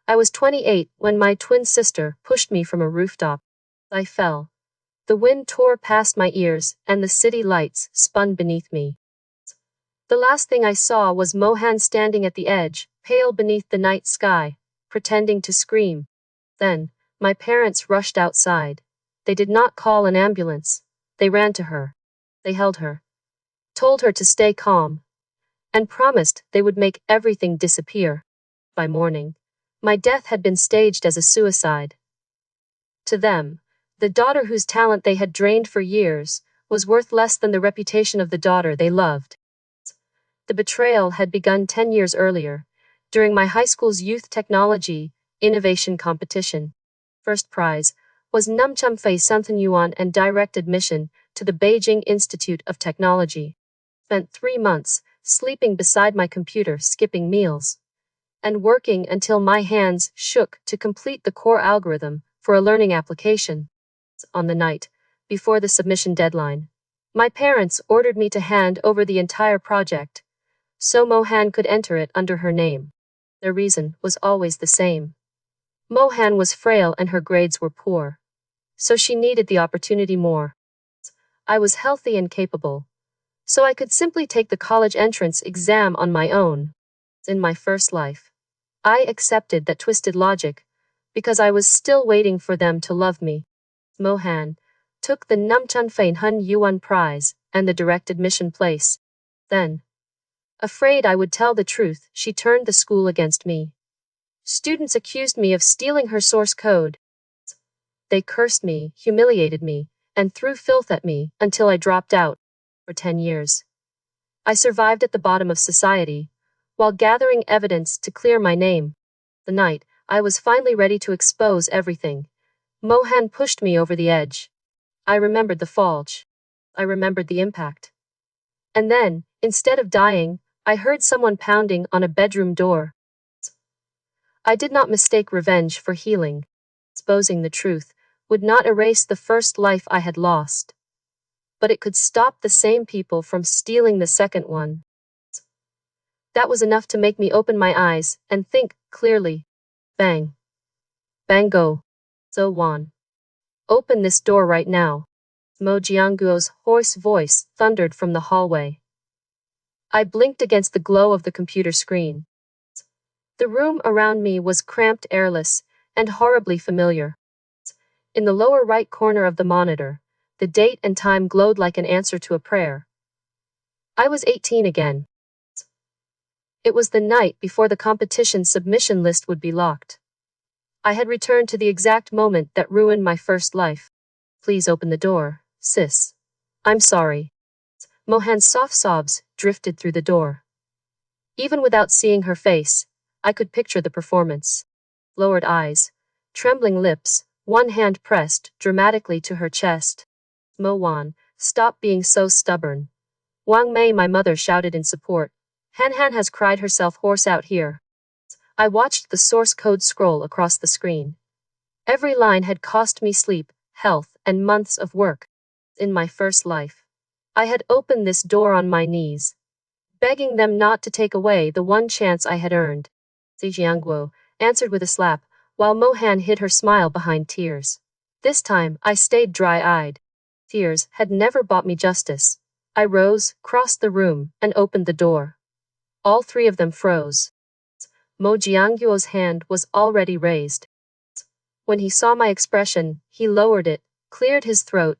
I was 28 when my twin sister pushed me from a rooftop. I fell. The wind tore past my ears, and the city lights spun beneath me. The last thing I saw was Mohan standing at the edge, pale beneath the night sky, pretending to scream. Then, my parents rushed outside. They did not call an ambulance. They ran to her. They held her, told her to stay calm, and promised they would make everything disappear. By morning, my death had been staged as a suicide. To them, the daughter whose talent they had drained for years was worth less than the reputation of the daughter they loved. The betrayal had begun 10 years earlier, during my high school's youth technology innovation competition. First prize was Numchumfei something yuan and direct admission to the Beijing Institute of Technology. Spent 3 months sleeping beside my computer, skipping meals, and working until my hands shook to complete the core algorithm for a learning application. On the night before the submission deadline, my parents ordered me to hand over the entire project, so Mohan could enter it under her name. Their reason was always the same. Mohan was frail and her grades were poor, so she needed the opportunity more. I was healthy and capable, so I could simply take the college entrance exam on my own. In my first life, I accepted that twisted logic because I was still waiting for them to love me. Mohan took the Numchunfein Hun Yuan prize and the direct admission place. Then, afraid I would tell the truth, she turned the school against me. Students accused me of stealing her source code. They cursed me, humiliated me, and threw filth at me until I dropped out. For 10 years, I survived at the bottom of society, while gathering evidence to clear my name. The night I was finally ready to expose everything, Mohan pushed me over the edge. I remembered the fall. I remembered the impact. And then, instead of dying, I heard someone pounding on a bedroom door. I did not mistake revenge for healing. Exposing the truth would not erase the first life I had lost, but it could stop the same people from stealing the second one. That was enough to make me open my eyes and think clearly. Bang. Bang go. So Wan. Open this door right now. Mo Jianguo's hoarse voice thundered from the hallway. I blinked against the glow of the computer screen. The room around me was cramped, airless, and horribly familiar. In the lower right corner of the monitor, the date and time glowed like an answer to a prayer. I was 18 again. It was the night before the competition submission list would be locked. I had returned to the exact moment that ruined my first life. Please open the door, sis. I'm sorry. Mohan's soft sobs drifted through the door. Even without seeing her face, I could picture the performance. Lowered eyes, trembling lips, one hand pressed dramatically to her chest. Mo Wan, stop being so stubborn. Wang Mei, my mother, shouted in support. Han Han has cried herself hoarse out here. I watched the source code scroll across the screen. Every line had cost me sleep, health, and months of work. In my first life, I had opened this door on my knees, begging them not to take away the one chance I had earned. Zijiangguo answered with a slap, while Mohan hid her smile behind tears. This time, I stayed dry-eyed. Tears had never bought me justice. I rose, crossed the room, and opened the door. All three of them froze. Mo Jiangguo's hand was already raised. When he saw my expression, he lowered it, cleared his throat,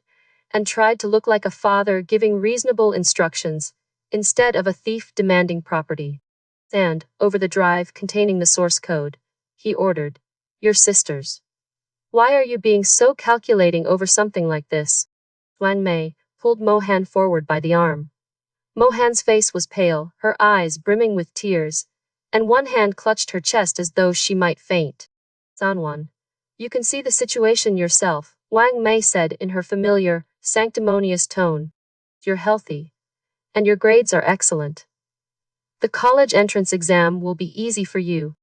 and tried to look like a father giving reasonable instructions, instead of a thief demanding property. And, over the drive containing the source code, he ordered, "Your sisters. Why are you being so calculating over something like this?" Wang Mei pulled Mohan forward by the arm. Mohan's face was pale, her eyes brimming with tears, and one hand clutched her chest as though she might faint. Sanwan, you can see the situation yourself, Wang Mei said in her familiar, sanctimonious tone. You're healthy, and your grades are excellent. The college entrance exam will be easy for you.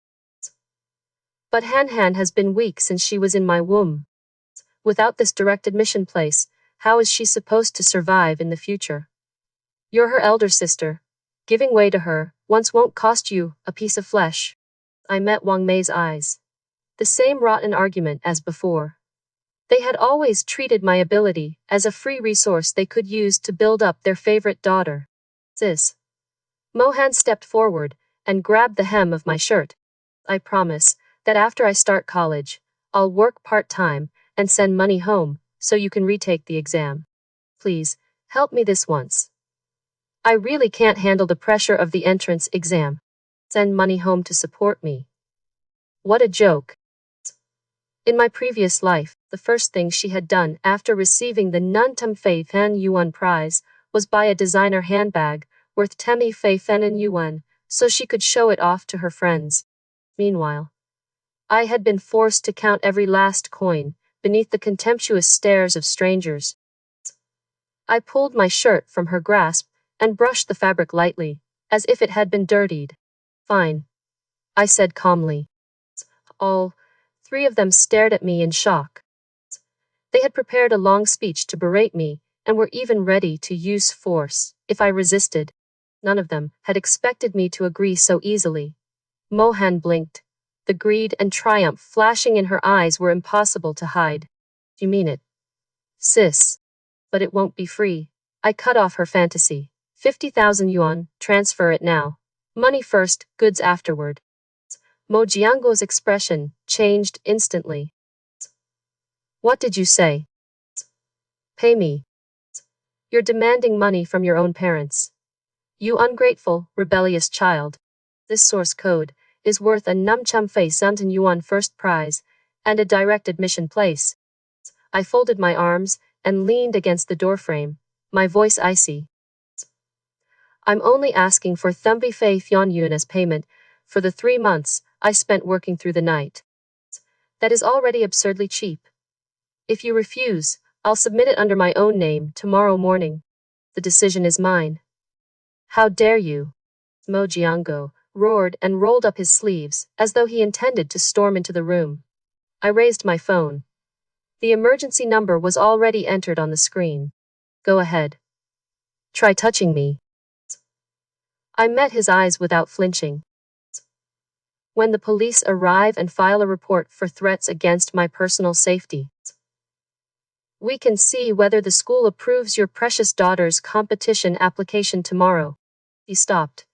But Han Han has been weak since she was in my womb. Without this direct admission place, how is she supposed to survive in the future? You're her elder sister. Giving way to her once won't cost you a piece of flesh. I met Wang Mei's eyes. The same rotten argument as before. They had always treated my ability as a free resource they could use to build up their favorite daughter. Sis. Mohan stepped forward and grabbed the hem of my shirt. I promise that after I start college, I'll work part-time and send money home so you can retake the exam. Please, help me this once. I really can't handle the pressure of the entrance exam. Send money home to support me. What a joke. In my previous life, the first thing she had done after receiving the Nuntum Fei Fan Yuan prize was buy a designer handbag worth Temi Fei Fan Yuan so she could show it off to her friends. Meanwhile, I had been forced to count every last coin beneath the contemptuous stares of strangers. I pulled my shirt from her grasp and brushed the fabric lightly, as if it had been dirtied. Fine, I said calmly. All three of them stared at me in shock. They had prepared a long speech to berate me and were even ready to use force if I resisted. None of them had expected me to agree so easily. Mohan blinked. The greed and triumph flashing in her eyes were impossible to hide. You mean it, sis? But it won't be free. I cut off her fantasy. 50,000 yuan, transfer it now. Money first, goods afterward. Mo Jianguo's expression changed instantly. What did you say? Pay me. You're demanding money from your own parents. You ungrateful, rebellious child. This source code is worth a Numchum Fei Santan Yuan first prize and a direct admission place. I folded my arms and leaned against the doorframe, my voice icy. I'm only asking for Thumbi Fei Thian Yuan as payment for the 3 months I spent working through the night. That is already absurdly cheap. If you refuse, I'll submit it under my own name tomorrow morning. The decision is mine. How dare you? Mo Jianguo roared and rolled up his sleeves as though he intended to storm into the room. I raised my phone. The emergency number was already entered on the screen. Go ahead. Try touching me. I met his eyes without flinching. When the police arrive and file a report for threats against my personal safety, we can see whether the school approves your precious daughter's competition application tomorrow. He stopped.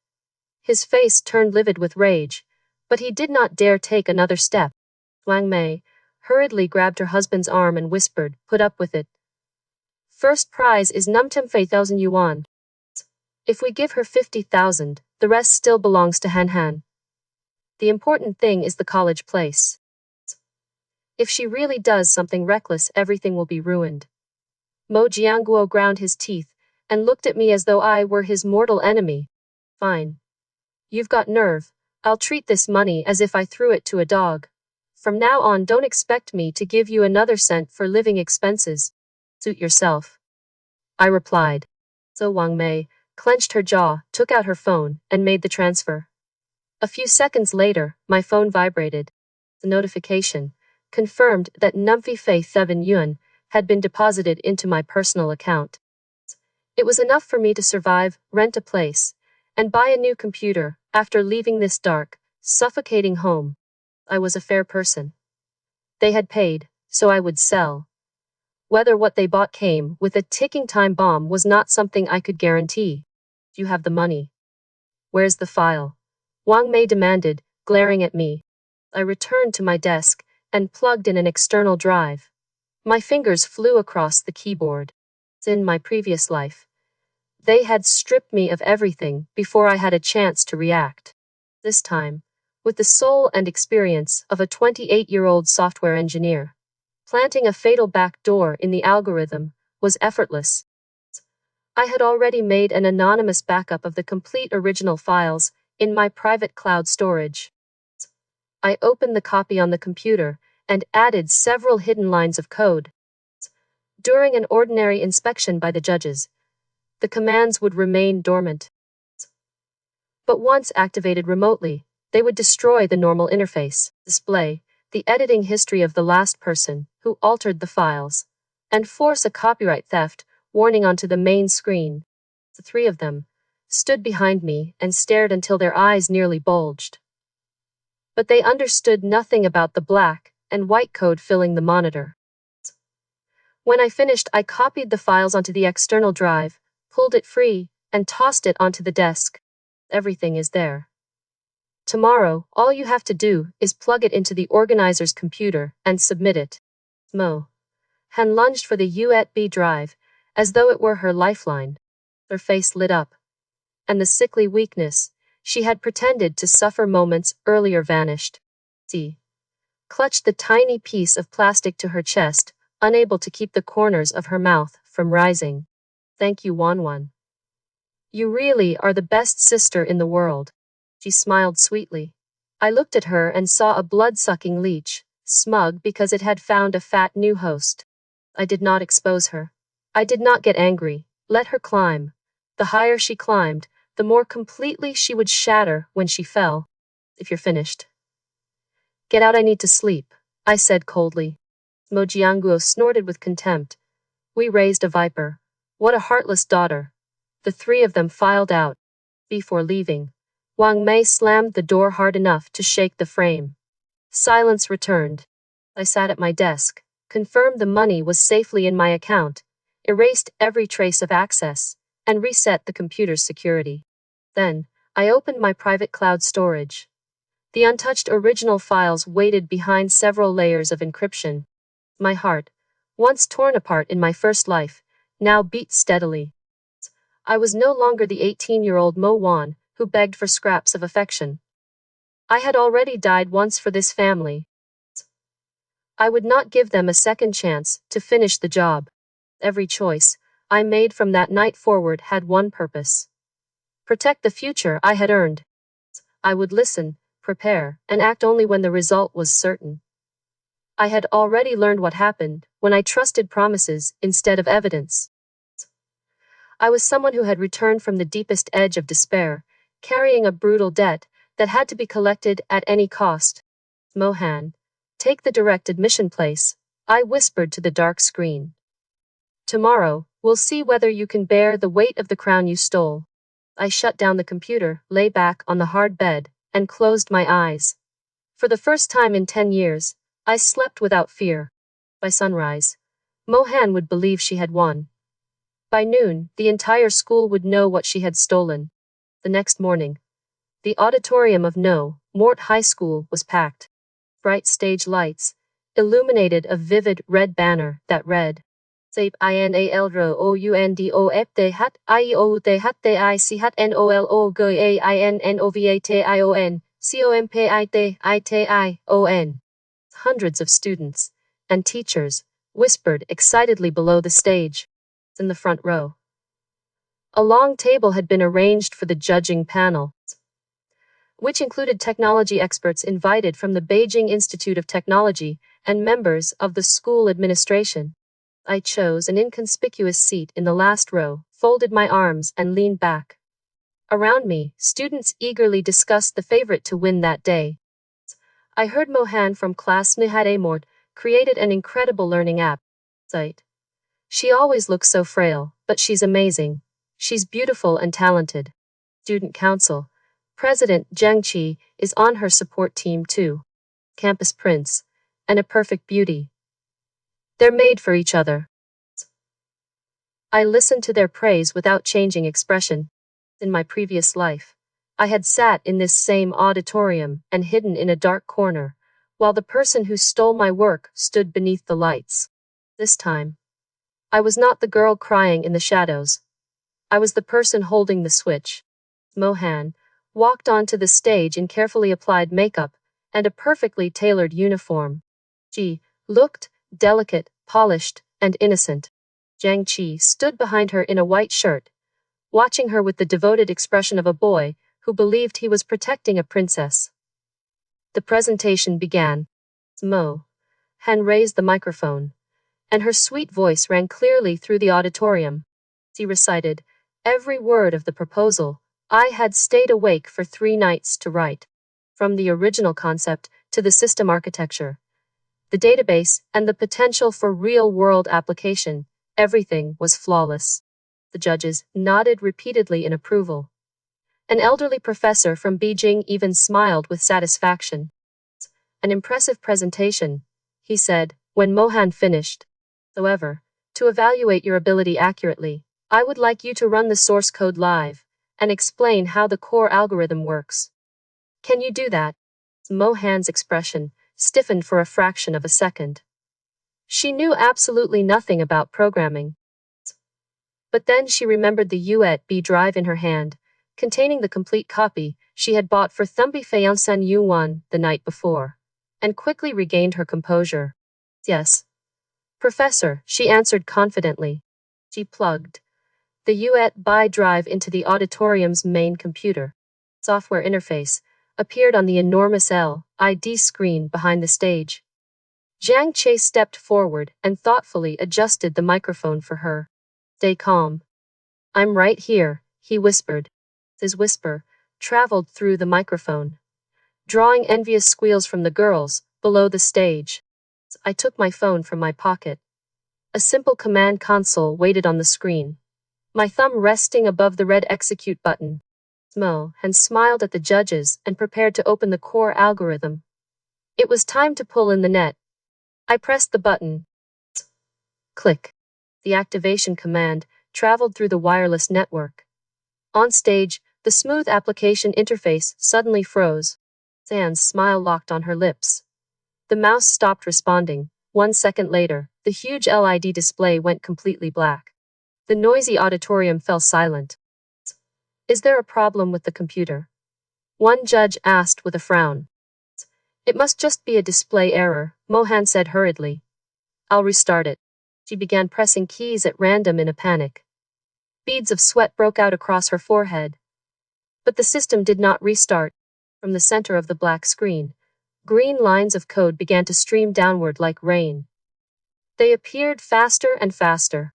His face turned livid with rage, but he did not dare take another step. Wang Mei hurriedly grabbed her husband's arm and whispered, "Put up with it. First prize is Numtum Fei 1,000 yuan. If we give her 50,000, the rest still belongs to Han Han. The important thing is the college place. If she really does something reckless, everything will be ruined." Mo Jianguo ground his teeth and looked at me as though I were his mortal enemy. Fine. You've got nerve. I'll treat this money as if I threw it to a dog. From now on, don't expect me to give you another cent for living expenses. Suit yourself. I replied. So Wang Mei clenched her jaw, took out her phone, and made the transfer. A few seconds later, my phone vibrated. The notification confirmed that Numfi Fei 7 Yuan had been deposited into my personal account. It was enough for me to survive, rent a place, and buy a new computer after leaving this dark, suffocating home. I was a fair person. They had paid, so I would sell. Whether what they bought came with a ticking time bomb was not something I could guarantee. You have the money. Where's the file? Wang Mei demanded, glaring at me. I returned to my desk and plugged in an external drive. My fingers flew across the keyboard. In my previous life, they had stripped me of everything before I had a chance to react. This time, with the soul and experience of a 28-year-old software engineer, planting a fatal backdoor in the algorithm was effortless. I had already made an anonymous backup of the complete original files in my private cloud storage. I opened the copy on the computer and added several hidden lines of code. During an ordinary inspection by the judges, the commands would remain dormant. But once activated remotely, they would destroy the normal interface, display the editing history of the last person who altered the files, and force a copyright theft warning onto the main screen. The three of them stood behind me and stared until their eyes nearly bulged. but they understood nothing about the black and white code filling the monitor. When I finished, I copied the files onto the external drive, pulled it free, and tossed it onto the desk. Everything is there. Tomorrow, all you have to do is plug it into the organizer's computer and submit it. Mo Han lunged for the USB drive, as though it were her lifeline. Her face lit up, and the sickly weakness she had pretended to suffer moments earlier vanished. She clutched the tiny piece of plastic to her chest, unable to keep the corners of her mouth from rising. Thank you, Wanwan. You really are the best sister in the world. She smiled sweetly. I looked at her and saw a blood-sucking leech, smug because it had found a fat new host. I did not expose her. I did not get angry. Let her climb. The higher she climbed, the more completely she would shatter when she fell. If you're finished. Get out, I need to sleep, I said coldly. Mo Jianguo snorted with contempt. We raised a viper. What a heartless daughter. The three of them filed out. Before leaving, Wang Mei slammed the door hard enough to shake the frame. Silence returned. I sat at my desk, confirmed the money was safely in my account, erased every trace of access, and reset the computer's security. Then, I opened my private cloud storage. The untouched original files waited behind several layers of encryption. My heart, once torn apart in my first life, now beat steadily. I was no longer the 18-year-old Mo Wan who begged for scraps of affection. I had already died once for this family. I would not give them a second chance to finish the job. Every choice I made from that night forward had one purpose. Protect the future I had earned. I would listen, prepare, and act only when the result was certain. I had already learned what happened when I trusted promises instead of evidence. I was someone who had returned from the deepest edge of despair, carrying a brutal debt that had to be collected at any cost. Mohan, take the direct admission place, I whispered to the dark screen. Tomorrow, we'll see whether you can bear the weight of the crown you stole. I shut down the computer, lay back on the hard bed, and closed my eyes. For the first time in 10 years, I slept without fear. By sunrise, Mohan would believe she had won. By noon, the entire school would know what she had stolen. The next morning, the auditorium of No. Mort High School was packed. Bright stage lights illuminated a vivid red banner that read, Sape INALROUNDOFTH IOTHTICHNOLO GAINNOVATION COMPITITION. Hundreds of students and teachers whispered excitedly below the stage. In the front row, a long table had been arranged for the judging panel, which included technology experts invited from the Beijing Institute of Technology and members of the school administration. I chose an inconspicuous seat in the last row, folded my arms, and leaned back. Around me, students eagerly discussed the favorite to win that day. I heard Mohan from class Nihademort created an incredible learning app site. She always looks so frail, but she's amazing. She's beautiful and talented. Student Council President Cheng Jie is on her support team too. Campus Prince, and a perfect beauty. They're made for each other. I listened to their praise without changing expression. In my previous life, I had sat in this same auditorium and hidden in a dark corner, while the person who stole my work stood beneath the lights. This time, I was not the girl crying in the shadows. I was the person holding the switch. Mohan walked onto the stage in carefully applied makeup and a perfectly tailored uniform. She looked delicate, polished, and innocent. Zhang Qi stood behind her in a white shirt, watching her with the devoted expression of a boy who believed he was protecting a princess. The presentation began. Mo Han raised the microphone, and her sweet voice rang clearly through the auditorium. She recited every word of the proposal I had stayed awake for 3 nights to write. From the original concept to the system architecture, the database, and the potential for real-world application, everything was flawless. The judges nodded repeatedly in approval. An elderly professor from Beijing even smiled with satisfaction. An impressive presentation, he said, when Mohan finished. However, to evaluate your ability accurately, I would like you to run the source code live and explain how the core algorithm works. Can you do that? Mohan's expression stiffened for a fraction of a second. She knew absolutely nothing about programming. But then she remembered the USB drive in her hand, containing the complete copy she had bought for Thumbi Fayansan Yuan the night before, and quickly regained her composure. Yes, Professor, she answered confidently. She plugged the USB drive into the auditorium's main computer. Software interface appeared on the enormous LED screen behind the stage. Zhang Che stepped forward and thoughtfully adjusted the microphone for her. Stay calm. I'm right here, he whispered. His whisper traveled through the microphone, drawing envious squeals from the girls below the stage. I took my phone from my pocket. A simple command console waited on the screen, my thumb resting above the red execute button. Mohan smiled at the judges and prepared to open the core algorithm. It was time to pull in the net. I pressed the button. Click. The activation command traveled through the wireless network. On stage, the smooth application interface suddenly froze. Zan's smile locked on her lips. The mouse stopped responding. 1 second later, the huge LED display went completely black. The noisy auditorium fell silent. Is there a problem with the computer? One judge asked with a frown. It must just be a display error, Mohan said hurriedly. I'll restart it. She began pressing keys at random in a panic. Beads of sweat broke out across her forehead. But the system did not restart. From the center of the black screen, green lines of code began to stream downward like rain. They appeared faster and faster.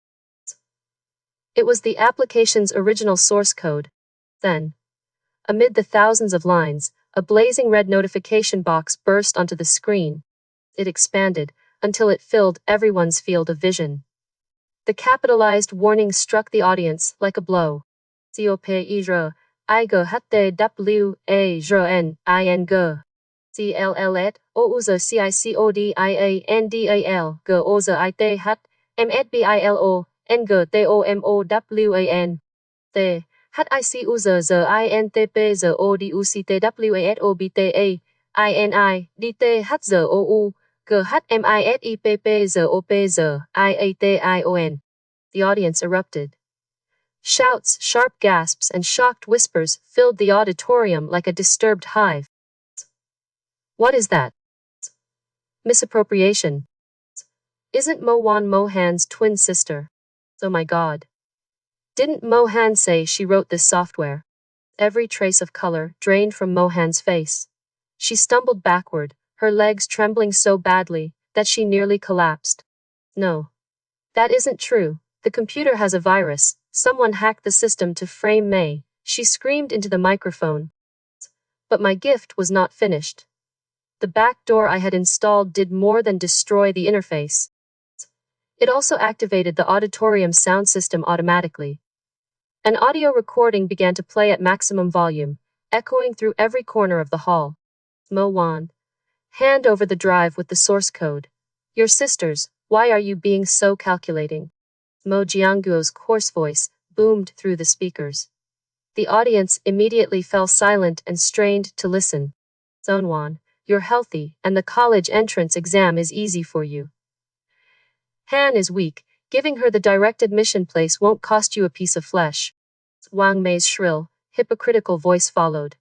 It was the application's original source code. Then, amid the thousands of lines, a blazing red notification box burst onto the screen. It expanded until it filled everyone's field of vision. The capitalized warning struck the audience like a blow. COPIRO, IGO HT W A JRN ING. CLLET, OUZA CICODIANDAL, G OZA ITH, MSBILO, NG TOMOWAN. T. HIC UZA Z INTP Z ODUCTWASOBTA, INI, DTH Z OU, GHMISIPP Z OP Z IATION. The audience erupted. Shouts, sharp gasps, and shocked whispers filled the auditorium like a disturbed hive. What is that? Misappropriation. Isn't Mohan's twin sister? Oh my God. Didn't Mohan say she wrote this software? Every trace of color drained from Mohan's face. She stumbled backward, her legs trembling so badly that she nearly collapsed. No. That isn't true. The computer has a virus. Someone hacked the system to frame May. She screamed into the microphone. But my gift was not finished. The backdoor I had installed did more than destroy the interface. It also activated the auditorium sound system automatically. An audio recording began to play at maximum volume, echoing through every corner of the hall. Mohan, hand over the drive with the source code. Your sisters, why are you being so calculating? Mo Jianguo's coarse voice boomed through the speakers. The audience immediately fell silent and strained to listen. Zonwan, you're healthy, and the college entrance exam is easy for you. Han is weak. Giving her the direct admission place won't cost you a piece of flesh. Wang Mei's shrill, hypocritical voice followed.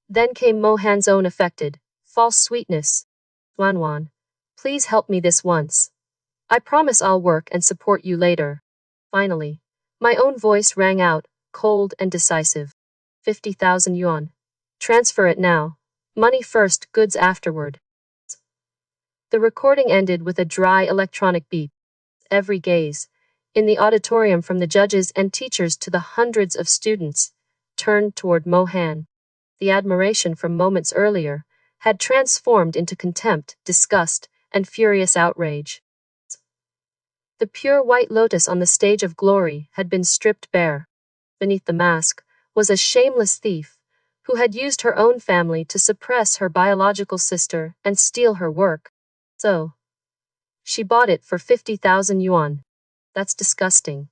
Then came Mohan's own affected, false sweetness. Wanwan, please help me this once. I promise I'll work and support you later. Finally, my own voice rang out, cold and decisive. 50,000 yuan. Transfer it now. Money first, goods afterward. The recording ended with a dry electronic beep. Every gaze, in the auditorium from the judges and teachers to the hundreds of students, turned toward Mohan. The admiration from moments earlier had transformed into contempt, disgust, and furious outrage. The pure white lotus on the stage of glory had been stripped bare. Beneath the mask was a shameless thief, who had used her own family to suppress her biological sister and steal her work. So, she bought it for 50,000 yuan. That's disgusting.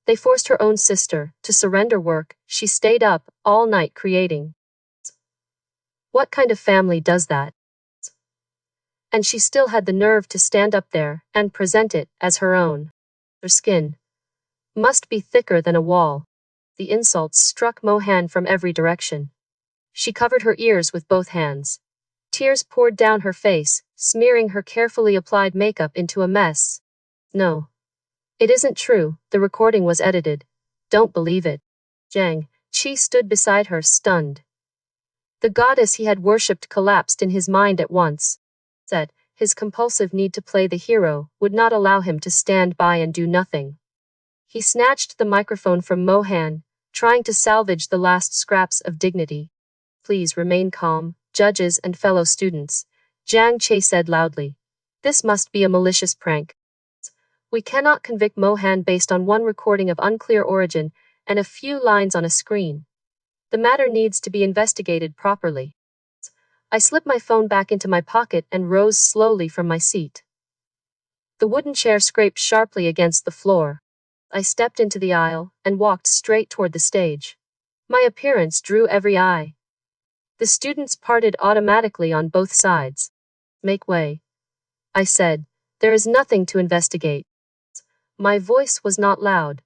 They forced her own sister to surrender work she stayed up all night creating. What kind of family does that? And she still had the nerve to stand up there and present it as her own. Her skin must be thicker than a wall. The insults struck Mohan from every direction. She covered her ears with both hands. Tears poured down her face, smearing her carefully applied makeup into a mess. No. It isn't true, the recording was edited. Don't believe it. Cheng Jie stood beside her, stunned. The goddess he had worshipped collapsed in his mind at once. Said, his compulsive need to play the hero would not allow him to stand by and do nothing. He snatched the microphone from Mohan, trying to salvage the last scraps of dignity. Please remain calm, judges and fellow students, Cheng Jie said loudly. This must be a malicious prank. We cannot convict Mohan based on one recording of unclear origin and a few lines on a screen. The matter needs to be investigated properly. I slipped my phone back into my pocket and rose slowly from my seat. The wooden chair scraped sharply against the floor. I stepped into the aisle and walked straight toward the stage. My appearance drew every eye. The students parted automatically on both sides. Make way, I said. There is nothing to investigate. My voice was not loud,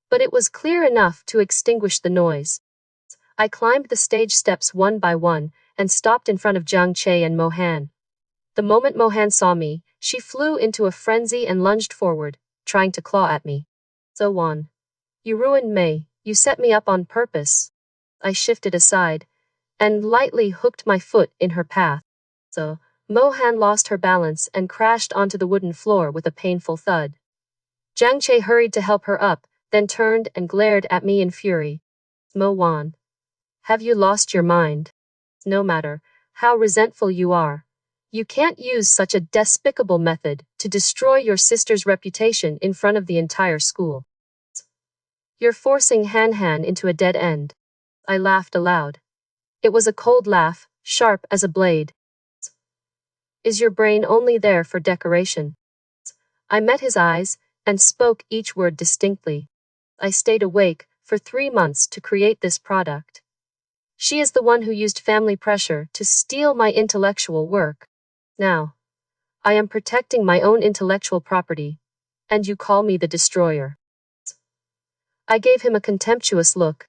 but it was clear enough to extinguish the noise. I climbed the stage steps one by one and stopped in front of Cheng Jie and Mohan. The moment Mohan saw me, she flew into a frenzy and lunged forward, trying to claw at me. So on. You ruined me, you set me up on purpose. I shifted aside and lightly hooked my foot in her path. So, Mohan lost her balance and crashed onto the wooden floor with a painful thud. Cheng Jie hurried to help her up, then turned and glared at me in fury. Mohan, have you lost your mind? No matter how resentful you are, you can't use such a despicable method to destroy your sister's reputation in front of the entire school. You're forcing Han into a dead end. I laughed aloud. It was a cold laugh, sharp as a blade. Is your brain only there for decoration? I met his eyes and spoke each word distinctly. I stayed awake for 3 months to create this product. She is the one who used family pressure to steal my intellectual work. Now, I am protecting my own intellectual property, and you call me the destroyer. I gave him a contemptuous look.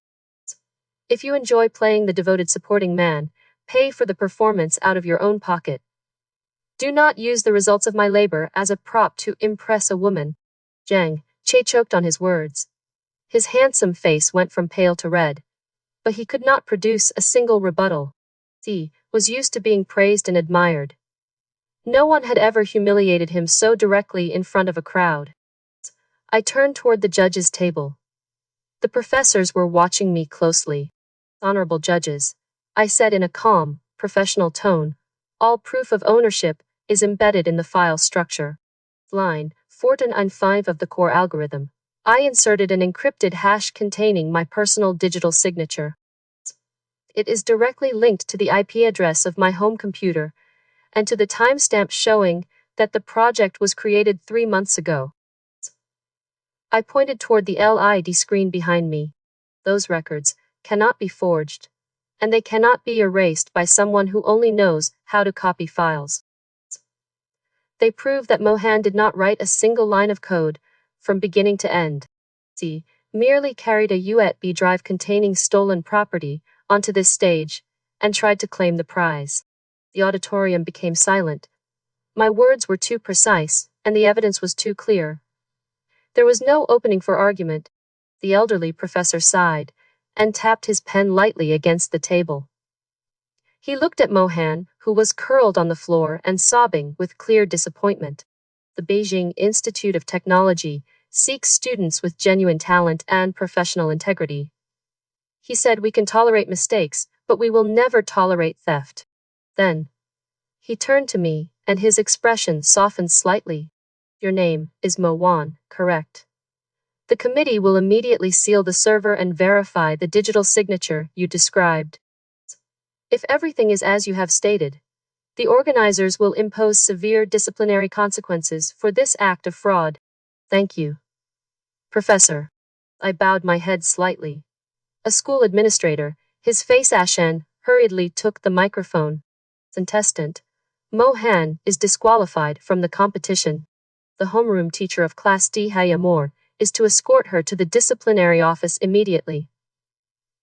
If you enjoy playing the devoted supporting man, pay for the performance out of your own pocket. Do not use the results of my labor as a prop to impress a woman. Cheng Jie choked on his words. His handsome face went from pale to red, but he could not produce a single rebuttal. He was used to being praised and admired. No one had ever humiliated him so directly in front of a crowd. I turned toward the judges' table. The professors were watching me closely. Honorable judges, I said in a calm, professional tone, all proof of ownership is embedded in the file structure. Line 495 of the core algorithm. I inserted an encrypted hash containing my personal digital signature. It is directly linked to the IP address of my home computer and to the timestamp showing that the project was created 3 months ago. I pointed toward the LED screen behind me. Those records cannot be forged, and they cannot be erased by someone who only knows how to copy files. They prove that Mohan did not write a single line of code from beginning to end. He merely carried a USB drive containing stolen property onto this stage and tried to claim the prize. The auditorium became silent. My words were too precise, and the evidence was too clear. There was no opening for argument. The elderly professor sighed and tapped his pen lightly against the table. He looked at Mohan, who was curled on the floor and sobbing with clear disappointment. The Beijing Institute of Technology seeks students with genuine talent and professional integrity. He said, we can tolerate mistakes, but we will never tolerate theft. Then, he turned to me, and his expression softened slightly. Your name is Mo Wan, correct? The committee will immediately seal the server and verify the digital signature you described. If everything is as you have stated, the organizers will impose severe disciplinary consequences for this act of fraud. Thank you, Professor. I bowed my head slightly. A school administrator, his face ashen, hurriedly took the microphone. Contestant Mo Han is disqualified from the competition. The homeroom teacher of Class D Hayamor is to escort her to the disciplinary office immediately.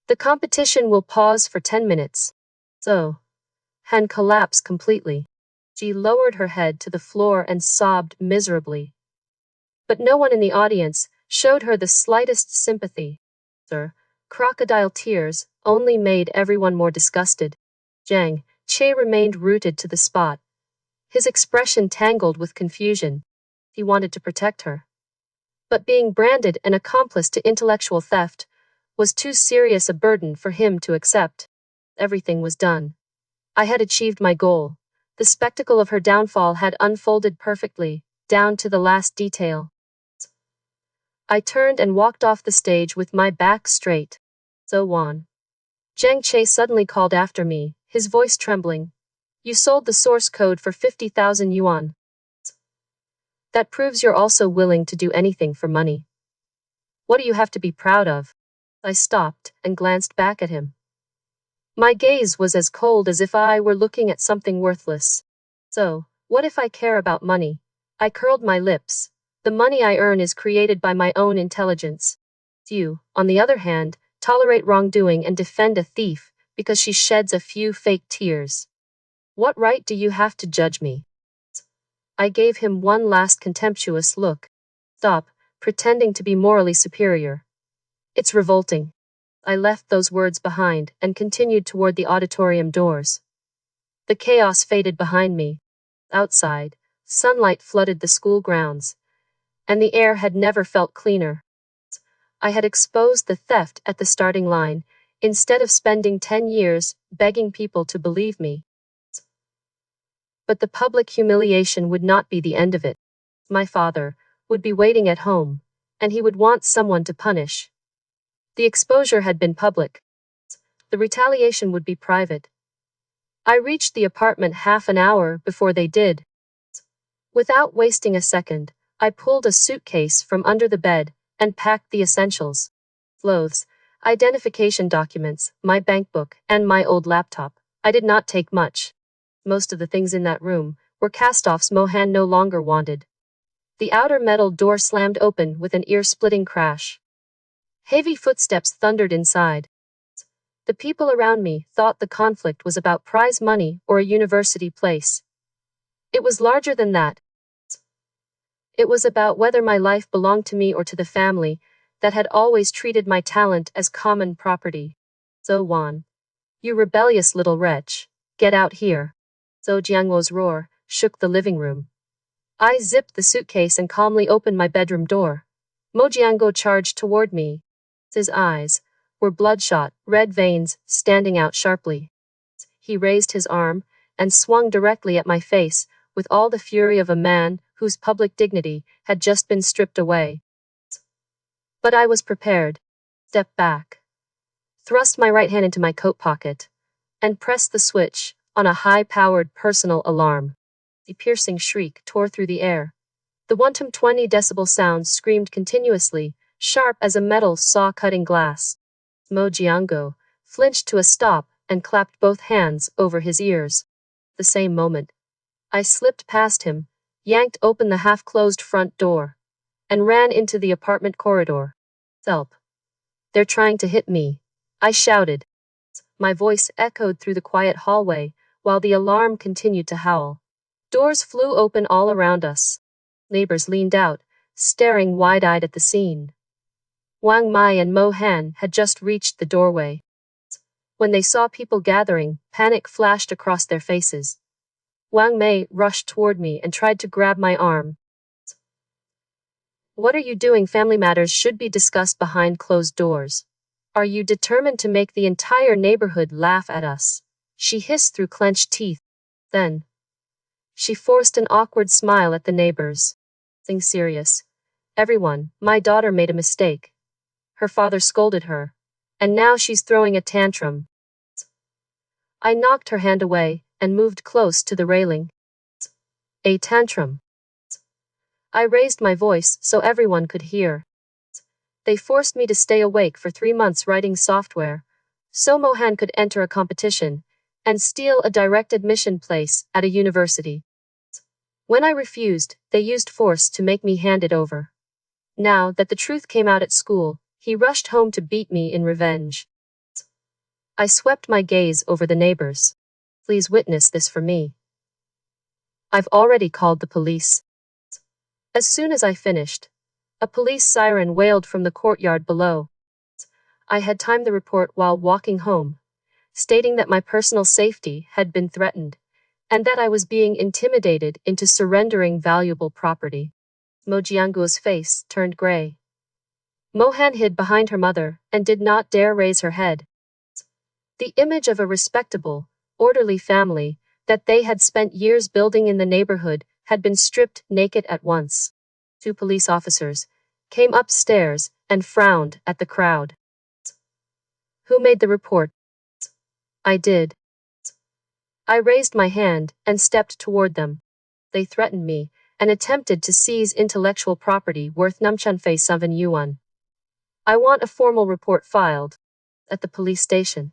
The competition will pause for 10 minutes. So, Han collapsed completely. She lowered her head to the floor and sobbed miserably. But no one in the audience showed her the slightest sympathy. Sir, crocodile tears only made everyone more disgusted. Cheng Jie remained rooted to the spot, his expression tangled with confusion. He wanted to protect her. But being branded an accomplice to intellectual theft was too serious a burden for him to accept. Everything was done. I had achieved my goal. The spectacle of her downfall had unfolded perfectly, down to the last detail. I turned and walked off the stage with my back straight. So Wan. Cheng Jie suddenly called after me, his voice trembling. You sold the source code for 50,000 yuan. That proves you're also willing to do anything for money. What do you have to be proud of? I stopped and glanced back at him. My gaze was as cold as if I were looking at something worthless. So, what if I care about money? I curled my lips. The money I earn is created by my own intelligence. You, on the other hand, tolerate wrongdoing and defend a thief because she sheds a few fake tears. What right do you have to judge me? I gave him one last contemptuous look. Stop pretending to be morally superior. It's revolting. I left those words behind and continued toward the auditorium doors. The chaos faded behind me. Outside, sunlight flooded the school grounds, and the air had never felt cleaner. I had exposed the theft at the starting line, instead of spending 10 years begging people to believe me. But the public humiliation would not be the end of it. My father would be waiting at home, and he would want someone to punish. The exposure had been public. The retaliation would be private. I reached the apartment half an hour before they did. Without wasting a second, I pulled a suitcase from under the bed and packed the essentials. Clothes, identification documents, my bank book, and my old laptop. I did not take much. Most of the things in that room were cast-offs Mohan no longer wanted. The outer metal door slammed open with an ear-splitting crash. Heavy footsteps thundered inside. The people around me thought the conflict was about prize money or a university place. It was larger than that. It was about whether my life belonged to me or to the family that had always treated my talent as common property. So Wan, you rebellious little wretch, get out here. So Jiangwo's roar shook the living room. I zipped the suitcase and calmly opened my bedroom door. Mo Jiangwo charged toward me. His eyes were bloodshot, red veins standing out sharply. He raised his arm and swung directly at my face with all the fury of a man whose public dignity had just been stripped away. But I was prepared. Stepped back, thrust my right hand into my coat pocket, and pressed the switch on a high-powered personal alarm. The piercing shriek tore through the air. The 120 decibel sound screamed continuously, sharp as a metal saw cutting glass. Mo Jiangwo flinched to a stop and clapped both hands over his ears. The same moment, I slipped past him, yanked open the half-closed front door, and ran into the apartment corridor. Help. They're trying to hit me, I shouted. My voice echoed through the quiet hallway while the alarm continued to howl. Doors flew open all around us. Neighbors leaned out, staring wide-eyed at the scene. Wang Mai and Mo Han had just reached the doorway. When they saw people gathering, panic flashed across their faces. Wang Mei rushed toward me and tried to grab my arm. What are you doing? Family matters should be discussed behind closed doors. Are you determined to make the entire neighborhood laugh at us? She hissed through clenched teeth. Then, she forced an awkward smile at the neighbors. Nothing serious. Everyone, my daughter made a mistake. Her father scolded her. And now she's throwing a tantrum. I knocked her hand away and moved close to the railing. A tantrum. I raised my voice so everyone could hear. They forced me to stay awake for 3 months writing software, so Mohan could enter a competition and steal a direct admission place at a university. When I refused, they used force to make me hand it over. Now that the truth came out at school, he rushed home to beat me in revenge. I swept my gaze over the neighbors. Please witness this for me. I've already called the police. As soon as I finished, a police siren wailed from the courtyard below. I had timed the report while walking home, stating that my personal safety had been threatened, and that I was being intimidated into surrendering valuable property. Mo Jianguo's face turned gray. Mohan hid behind her mother and did not dare raise her head. The image of a respectable, orderly family that they had spent years building in the neighborhood had been stripped naked at once. 2 police officers came upstairs and frowned at the crowd. Who made the report? I did. I raised my hand and stepped toward them. They threatened me and attempted to seize intellectual property worth Namchanfei 7 yuan. I want a formal report filed at the police station.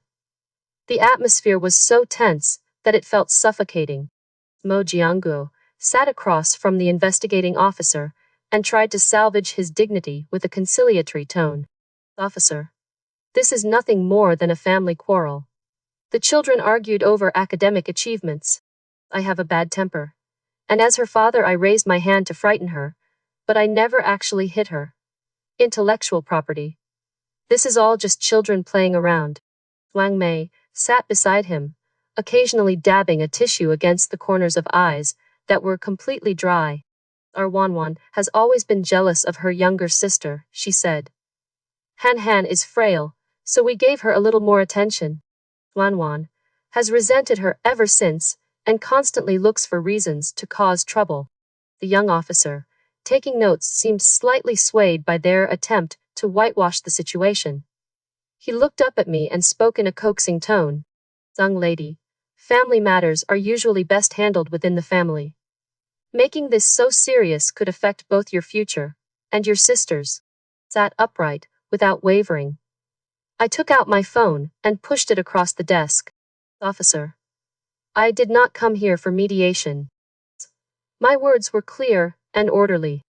The atmosphere was so tense that it felt suffocating. Mo Jianguo sat across from the investigating officer and tried to salvage his dignity with a conciliatory tone. Officer, this is nothing more than a family quarrel. The children argued over academic achievements. I have a bad temper, and as her father I raised my hand to frighten her, but I never actually hit her. Intellectual property. This is all just children playing around. Wang Mei sat beside him, occasionally dabbing a tissue against the corners of eyes that were completely dry. Our Wanwan has always been jealous of her younger sister, she said. Han Han is frail, so we gave her a little more attention. Wanwan has resented her ever since and constantly looks for reasons to cause trouble. The young officer, taking notes, seemed slightly swayed by their attempt to whitewash the situation. He looked up at me and spoke in a coaxing tone. Young lady, family matters are usually best handled within the family. Making this so serious could affect both your future and your sister's. Sat upright, without wavering. I took out my phone and pushed it across the desk. Officer, I did not come here for mediation. My words were clear and orderly.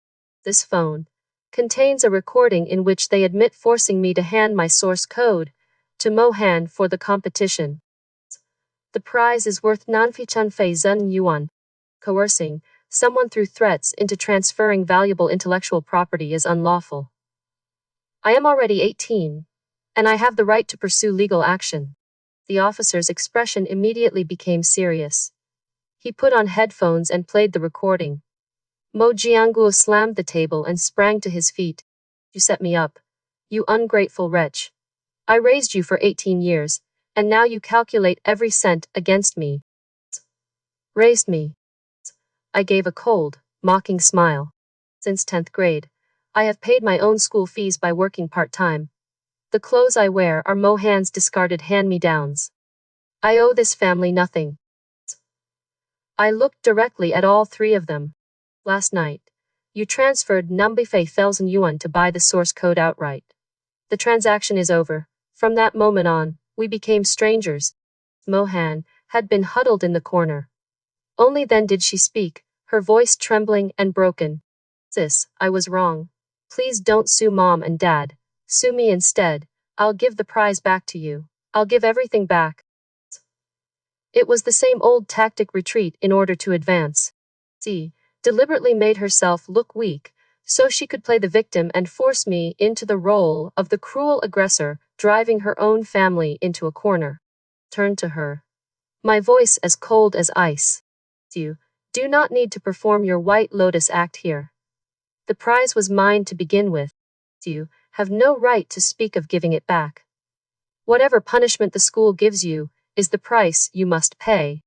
This phone contains a recording in which they admit forcing me to hand my source code to Mohan for the competition. The prize is worth Nanfichanfei Zhen Yuan. Coercing someone through threats into transferring valuable intellectual property is unlawful. I am already 18, and I have the right to pursue legal action. The officer's expression immediately became serious. He put on headphones and played the recording. Mo Jianguo slammed the table and sprang to his feet. You set me up, you ungrateful wretch. I raised you for 18 years, and now you calculate every cent against me. Raised me. I gave a cold, mocking smile. Since 10th grade, I have paid my own school fees by working part-time. The clothes I wear are Mohan's discarded hand-me-downs. I owe this family nothing. I looked directly at all 3 of them. Last night, you transferred Numbifei 1,000 yuan to buy the source code outright. The transaction is over. From that moment on, we became strangers. Mohan had been huddled in the corner. Only then did she speak, her voice trembling and broken. Sis, I was wrong. Please don't sue Mom and Dad. Sue me instead. I'll give the prize back to you. I'll give everything back. It was the same old tactic, retreat in order to advance. She deliberately made herself look weak, so she could play the victim and force me into the role of the cruel aggressor, driving her own family into a corner. Turned to her. My voice as cold as ice. You do not need to perform your White Lotus act here. The prize was mine to begin with. You have no right to speak of giving it back. Whatever punishment the school gives you is the price you must pay.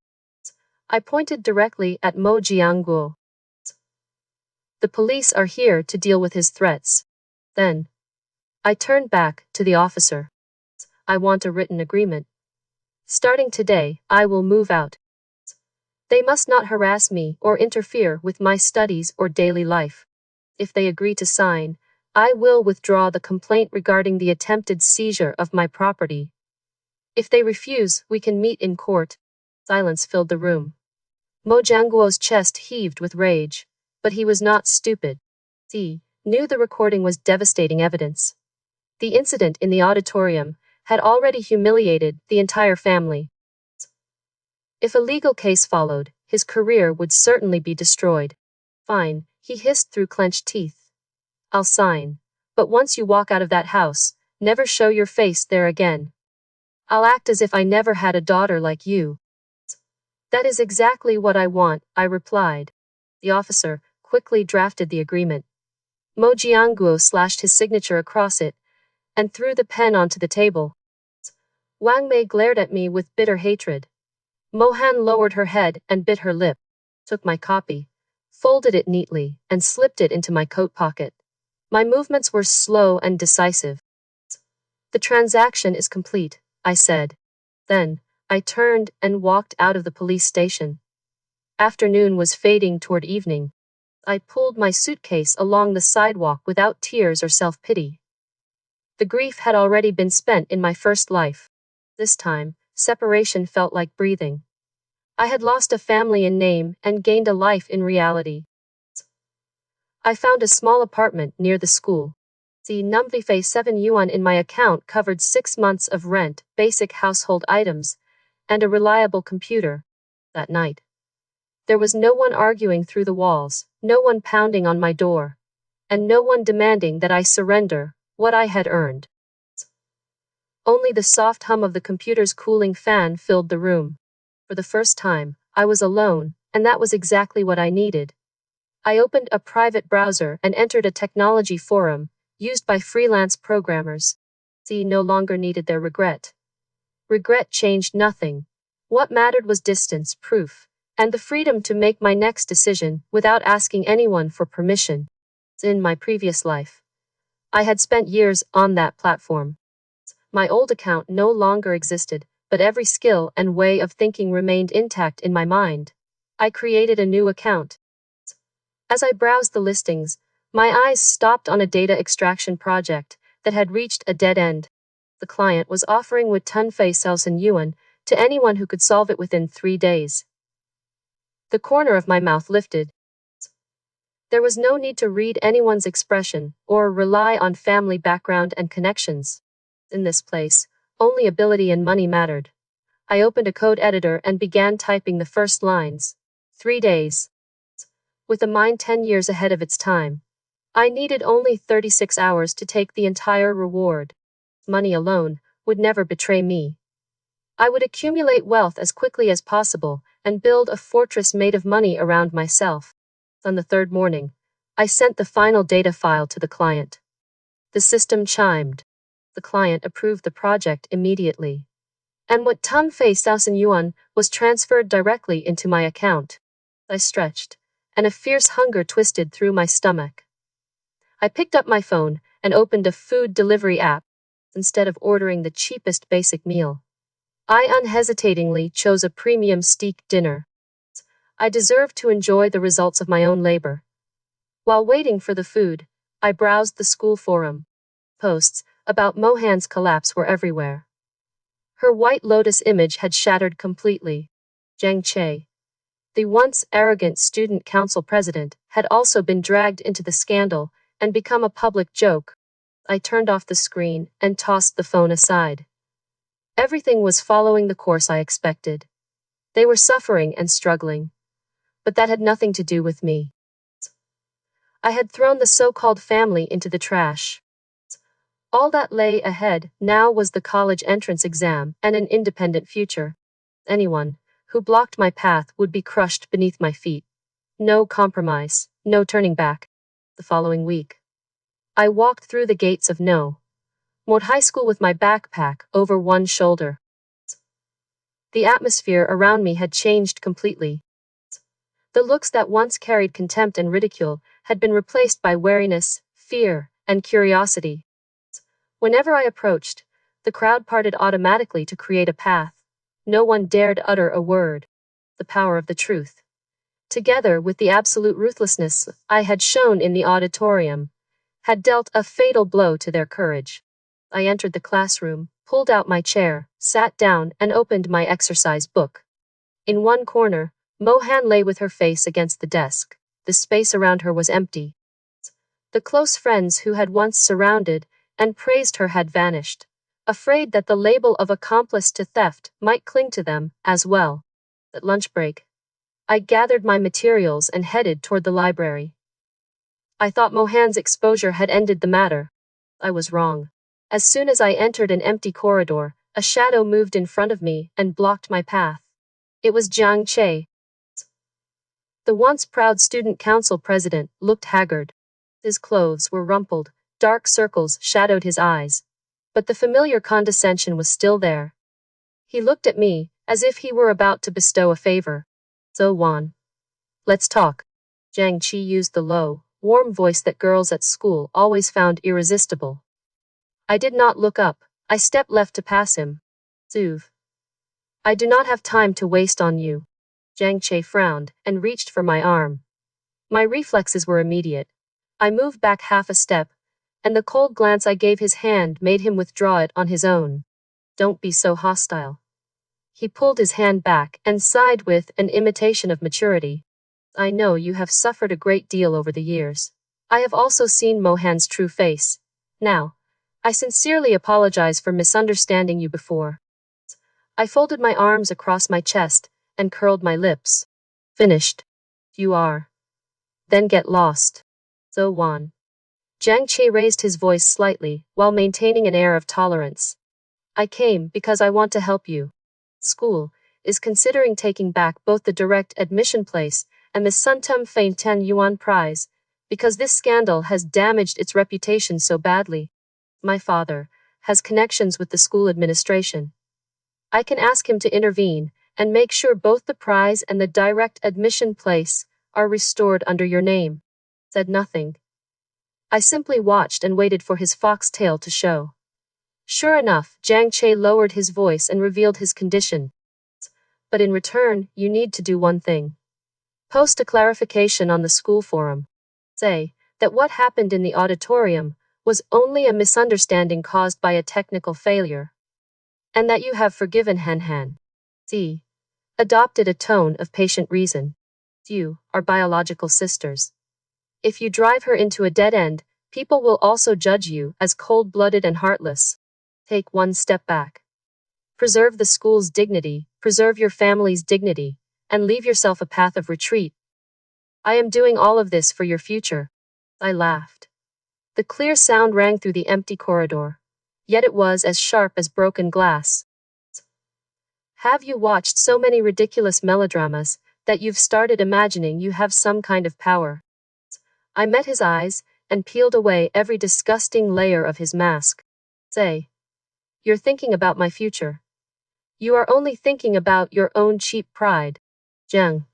I pointed directly at Mo Jianguo. The police are here to deal with his threats. Then, I turned back to the officer. I want a written agreement. Starting today, I will move out. They must not harass me or interfere with my studies or daily life. If they agree to sign, I will withdraw the complaint regarding the attempted seizure of my property. If they refuse, we can meet in court. Silence filled the room. Mo Jianguo's chest heaved with rage, but he was not stupid. He knew the recording was devastating evidence. The incident in the auditorium had already humiliated the entire family. If a legal case followed, his career would certainly be destroyed. Fine, he hissed through clenched teeth. I'll sign. But once you walk out of that house, never show your face there again. I'll act as if I never had a daughter like you. That is exactly what I want, I replied. The officer quickly drafted the agreement. Mo Jianguo slashed his signature across it and threw the pen onto the table. Wang Mei glared at me with bitter hatred. Mohan lowered her head and bit her lip, took my copy, folded it neatly, and slipped it into my coat pocket. My movements were slow and decisive. The transaction is complete, I said. Then, I turned and walked out of the police station. Afternoon was fading toward evening. I pulled my suitcase along the sidewalk without tears or self-pity. The grief had already been spent in my first life. This time, separation felt like breathing. I had lost a family in name and gained a life in reality. I found a small apartment near the school. The Numvifei 7 yuan in my account covered 6 months of rent, basic household items, and a reliable computer. That night, there was no one arguing through the walls, no one pounding on my door, and no one demanding that I surrender what I had earned. Only the soft hum of the computer's cooling fan filled the room. For the first time, I was alone, and that was exactly what I needed. I opened a private browser and entered a technology forum, used by freelance programmers. They no longer needed their regret. Regret changed nothing. What mattered was distance, proof, and the freedom to make my next decision without asking anyone for permission. In my previous life, I had spent years on that platform. My old account no longer existed, but every skill and way of thinking remained intact in my mind. I created a new account. As I browsed the listings, my eyes stopped on a data extraction project that had reached a dead end. The client was offering with Tunfei 1,000 yuan to anyone who could solve it within 3 days. The corner of my mouth lifted. There was no need to read anyone's expression or rely on family background and connections. In this place, only ability and money mattered. I opened a code editor and began typing the first lines. 3 days. With a mind 10 years ahead of its time, I needed only 36 hours to take the entire reward. Money alone would never betray me. I would accumulate wealth as quickly as possible and build a fortress made of money around myself. On the third morning, I sent the final data file to the client. The system chimed. The client approved the project immediately. And what Tunfei 1,000 yuan was transferred directly into my account. I stretched, and a fierce hunger twisted through my stomach. I picked up my phone and opened a food delivery app. Instead of ordering the cheapest basic meal, I unhesitatingly chose a premium steak dinner. I deserved to enjoy the results of my own labor. While waiting for the food, I browsed the school forum. Posts about Mohan's collapse were everywhere. Her White Lotus image had shattered completely. Cheng Jie, the once arrogant student council president, had also been dragged into the scandal and become a public joke. I turned off the screen and tossed the phone aside. Everything was following the course I expected. They were suffering and struggling, but that had nothing to do with me. I had thrown the so-called family into the trash. All that lay ahead now was the college entrance exam and an independent future. Anyone who blocked my path would be crushed beneath my feet. No compromise, no turning back. The following week, I walked through the gates of Mod High School with my backpack over one shoulder. The atmosphere around me had changed completely. The looks that once carried contempt and ridicule had been replaced by wariness, fear, and curiosity. Whenever I approached, the crowd parted automatically to create a path. no one dared utter a word. The power of the truth, together with the absolute ruthlessness I had shown in the auditorium, had dealt a fatal blow to their courage. I entered the classroom, pulled out my chair, sat down, and opened my exercise book. In one corner, Mohan lay with her face against the desk. The space around her was empty. The close friends who had once surrounded and praised her had vanished, afraid that the label of accomplice to theft might cling to them as well. At lunch break, I gathered my materials and headed toward the library. I thought Mohan's exposure had ended the matter. I was wrong. As soon as I entered an empty corridor, a shadow moved in front of me and blocked my path. It was Jiang Che. The once proud student council president looked haggard. His clothes were rumpled, dark circles shadowed his eyes. But the familiar condescension was still there. He looked at me, as if he were about to bestow a favor. So Wan. Let's talk. Jiang Qi used the low, warm voice that girls at school always found irresistible. I did not look up. I stepped left to pass him. Zuv. I do not have time to waste on you. Jiang Che frowned and reached for my arm. My reflexes were immediate. I moved back half a step, and the cold glance I gave his hand made him withdraw it on his own. Don't be so hostile. He pulled his hand back and sighed with an imitation of maturity. I know you have suffered a great deal over the years. I have also seen Mohan's true face. Now, I sincerely apologize for misunderstanding you before. I folded my arms across my chest and curled my lips. Finished. You are. Then get lost. So Wan. Jiang Che raised his voice slightly while maintaining an air of tolerance. I came because I want to help you. School is considering taking back both the direct admission place and the Suntum Fein 10 Yuan prize, because this scandal has damaged its reputation so badly. My father has connections with the school administration. I can ask him to intervene and make sure both the prize and the direct admission place are restored under your name. Said nothing. I simply watched and waited for his foxtail to show. Sure enough, Jiang Che lowered his voice and revealed his condition. But in return, you need to do one thing. Post a clarification on the school forum. Say that what happened in the auditorium was only a misunderstanding caused by a technical failure, and that you have forgiven Han Han. Z. Adopted a tone of patient reason. You are biological sisters. If you drive her into a dead end, people will also judge you as cold-blooded and heartless. Take one step back. Preserve the school's dignity, preserve your family's dignity, and leave yourself a path of retreat. I am doing all of this for your future. I laughed. The clear sound rang through the empty corridor, yet it was as sharp as broken glass. Have you watched so many ridiculous melodramas that you've started imagining you have some kind of power? I met his eyes and peeled away every disgusting layer of his mask. Say, you're thinking about my future. You are only thinking about your own cheap pride. Jiang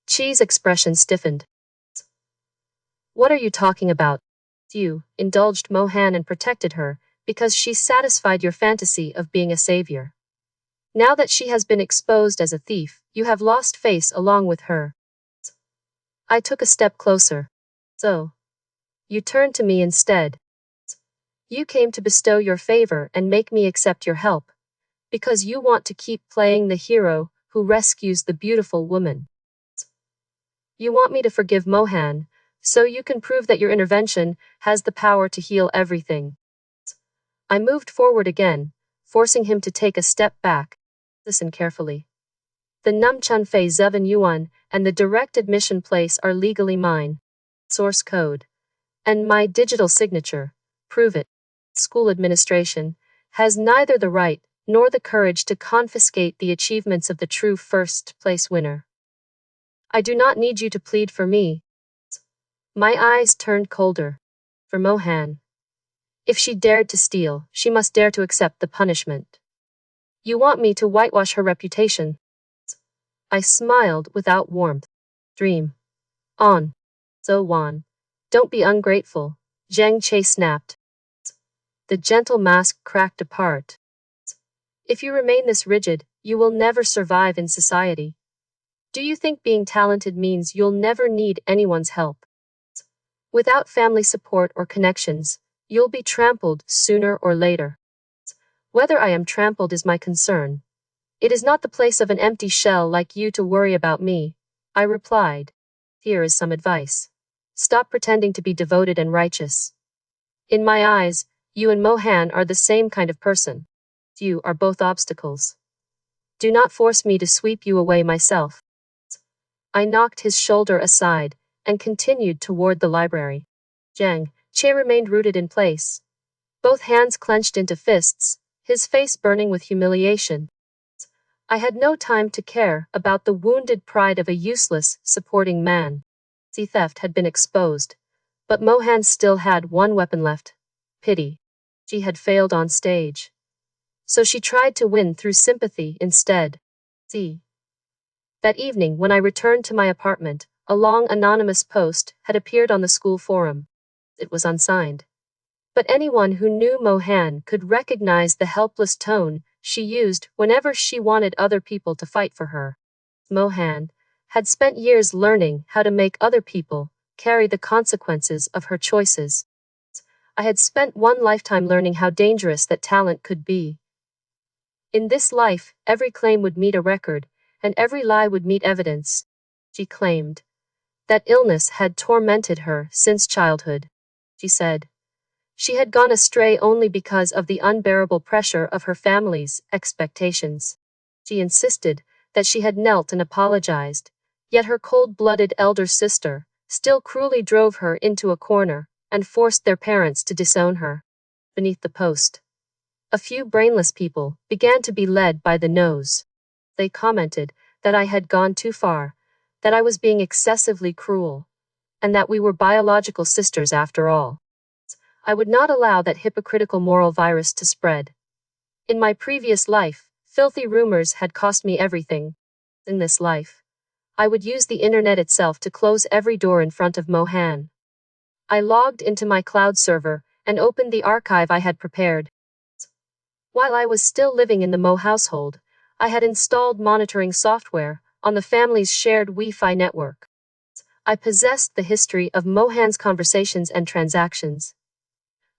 Qi's expression stiffened. What are you talking about? You indulged Mohan and protected her because she satisfied your fantasy of being a savior. Now that she has been exposed as a thief, you have lost face along with her. I took a step closer. So, you turned to me instead. You came to bestow your favor and make me accept your help, because you want to keep playing the hero who rescues the beautiful woman. You want me to forgive Mohan, so you can prove that your intervention has the power to heal everything. I moved forward again, forcing him to take a step back. Listen carefully. The Numchun Fei Zeven Yuan and the direct admission place are legally mine. Source code. And my digital signature. Prove it. School administration has neither the right nor the courage to confiscate the achievements of the true first-place winner. I do not need you to plead for me. My eyes turned colder. For Mohan. If she dared to steal, she must dare to accept the punishment. You want me to whitewash her reputation? I smiled without warmth. Dream on. So Wan. Don't be ungrateful, Jiang Che snapped. The gentle mask cracked apart. If you remain this rigid, you will never survive in society. Do you think being talented means you'll never need anyone's help? Without family support or connections, you'll be trampled sooner or later. Whether I am trampled is my concern. It is not the place of an empty shell like you to worry about me, I replied. Here is some advice. Stop pretending to be devoted and righteous. In my eyes, you and Mohan are the same kind of person. You are both obstacles. Do not force me to sweep you away myself. I knocked his shoulder aside and continued toward the library. Cheng Jie remained rooted in place, both hands clenched into fists, his face burning with humiliation. I had no time to care about the wounded pride of a useless, supporting man. The theft had been exposed, but Mohan still had one weapon left: pity. She had failed on stage, so she tried to win through sympathy instead. That evening when I returned to my apartment, a long anonymous post had appeared on the school forum. It was unsigned, but anyone who knew Mohan could recognize the helpless tone she used whenever she wanted other people to fight for her. Mohan had spent years learning how to make other people carry the consequences of her choices. I had spent one lifetime learning how dangerous that talent could be. In this life, every claim would meet a record, and every lie would meet evidence. She claimed that illness had tormented her since childhood. She said she had gone astray only because of the unbearable pressure of her family's expectations. She insisted that she had knelt and apologized, yet her cold-blooded elder sister still cruelly drove her into a corner and forced their parents to disown her. Beneath the post, a few brainless people began to be led by the nose. They commented that I had gone too far, that I was being excessively cruel, and that we were biological sisters after all. I would not allow that hypocritical moral virus to spread. In my previous life, filthy rumors had cost me everything. In this life, I would use the internet itself to close every door in front of Mohan. I logged into my cloud server and opened the archive I had prepared. While I was still living in the Mo household, I had installed monitoring software on the family's shared Wi-Fi network. I possessed the history of Mohan's conversations and transactions.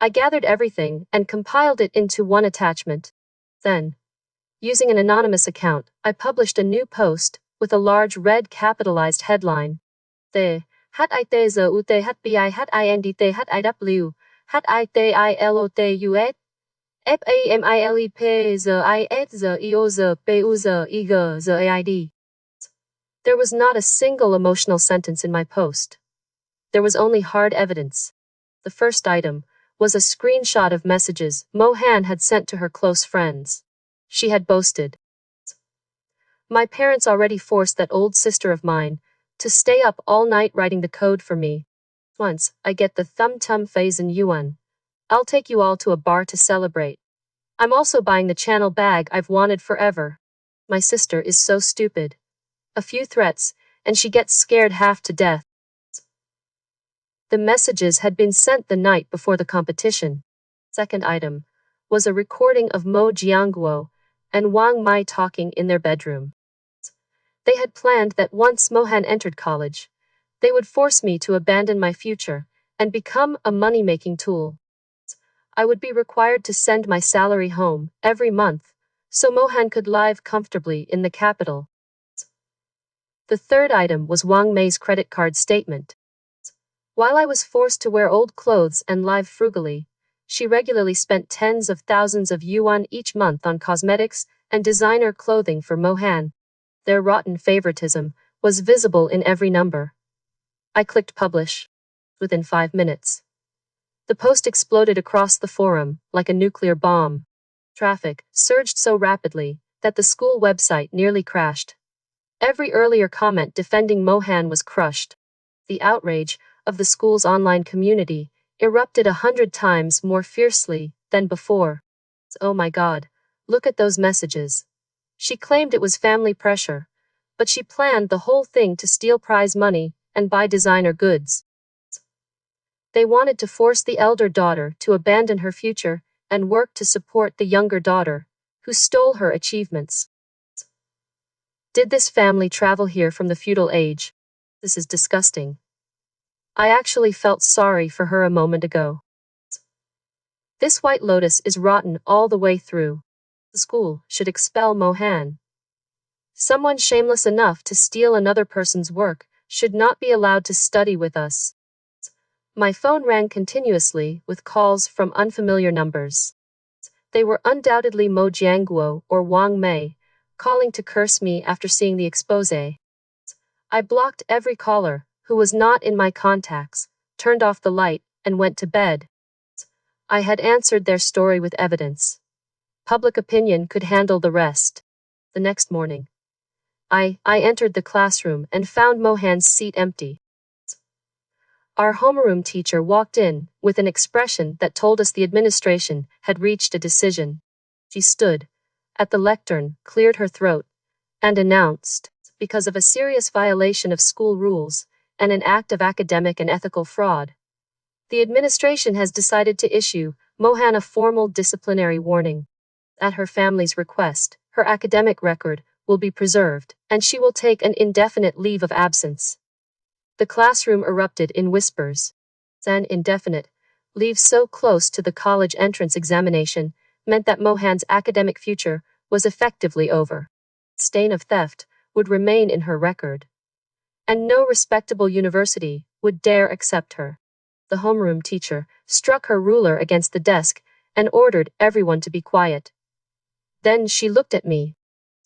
I gathered everything and compiled it into one attachment. Then, using an anonymous account, I published a new post with a large red capitalized headline. The HITZUTHBIHINDTHIW HITILOTUS FAMILEPZISZIOZPUZIGZAID. There was not a single emotional sentence in my post. There was only hard evidence. The first item was a screenshot of messages Mohan had sent to her close friends. She had boasted, "My parents already forced that old sister of mine to stay up all night writing the code for me. Once I get the thum-tum phase in yuan, I'll take you all to a bar to celebrate. I'm also buying the channel bag I've wanted forever. My sister is so stupid. A few threats, and she gets scared half to death." The messages had been sent the night before the competition. Second item was a recording of Mo Jiangguo and Wang Mai talking in their bedroom. They had planned that once Mohan entered college, they would force me to abandon my future and become a money-making tool. I would be required to send my salary home every month, so Mohan could live comfortably in the capital. The third item was Wang Mei's credit card statement. While I was forced to wear old clothes and live frugally, she regularly spent tens of thousands of yuan each month on cosmetics and designer clothing for Mohan. Their rotten favoritism was visible in every number. I clicked publish. Within 5 minutes, the post exploded across the forum like a nuclear bomb. Traffic surged so rapidly that the school website nearly crashed. Every earlier comment defending Mohan was crushed. The outrage of the school's online community erupted 100 times more fiercely than before. "Oh my God, look at those messages." She claimed it was family pressure, but she planned the whole thing to steal prize money and buy designer goods. They wanted to force the elder daughter to abandon her future and work to support the younger daughter, who stole her achievements. Did this family travel here from the feudal age? This is disgusting. I actually felt sorry for her a moment ago. This White Lotus is rotten all the way through. The school should expel Mohan. Someone shameless enough to steal another person's work should not be allowed to study with us. My phone rang continuously with calls from unfamiliar numbers. They were undoubtedly Mo Jianguo or Wang Mei, calling to curse me after seeing the expose. I blocked every caller who was not in my contacts, turned off the light, and went to bed. I had answered their story with evidence. Public opinion could handle the rest. The next morning, I entered the classroom and found Mohan's seat empty. Our homeroom teacher walked in with an expression that told us the administration had reached a decision. She stood at the lectern, cleared her throat, and announced, because of a serious violation of school rules and an act of academic and ethical fraud, the administration has decided to issue Mohan a formal disciplinary warning. At her family's request, her academic record will be preserved, and she will take an indefinite leave of absence. The classroom erupted in whispers. An indefinite leave so close to the college entrance examination meant that Mohan's academic future was effectively over. Stain of theft would remain in her record, and no respectable university would dare accept her. The homeroom teacher struck her ruler against the desk and ordered everyone to be quiet. Then she looked at me.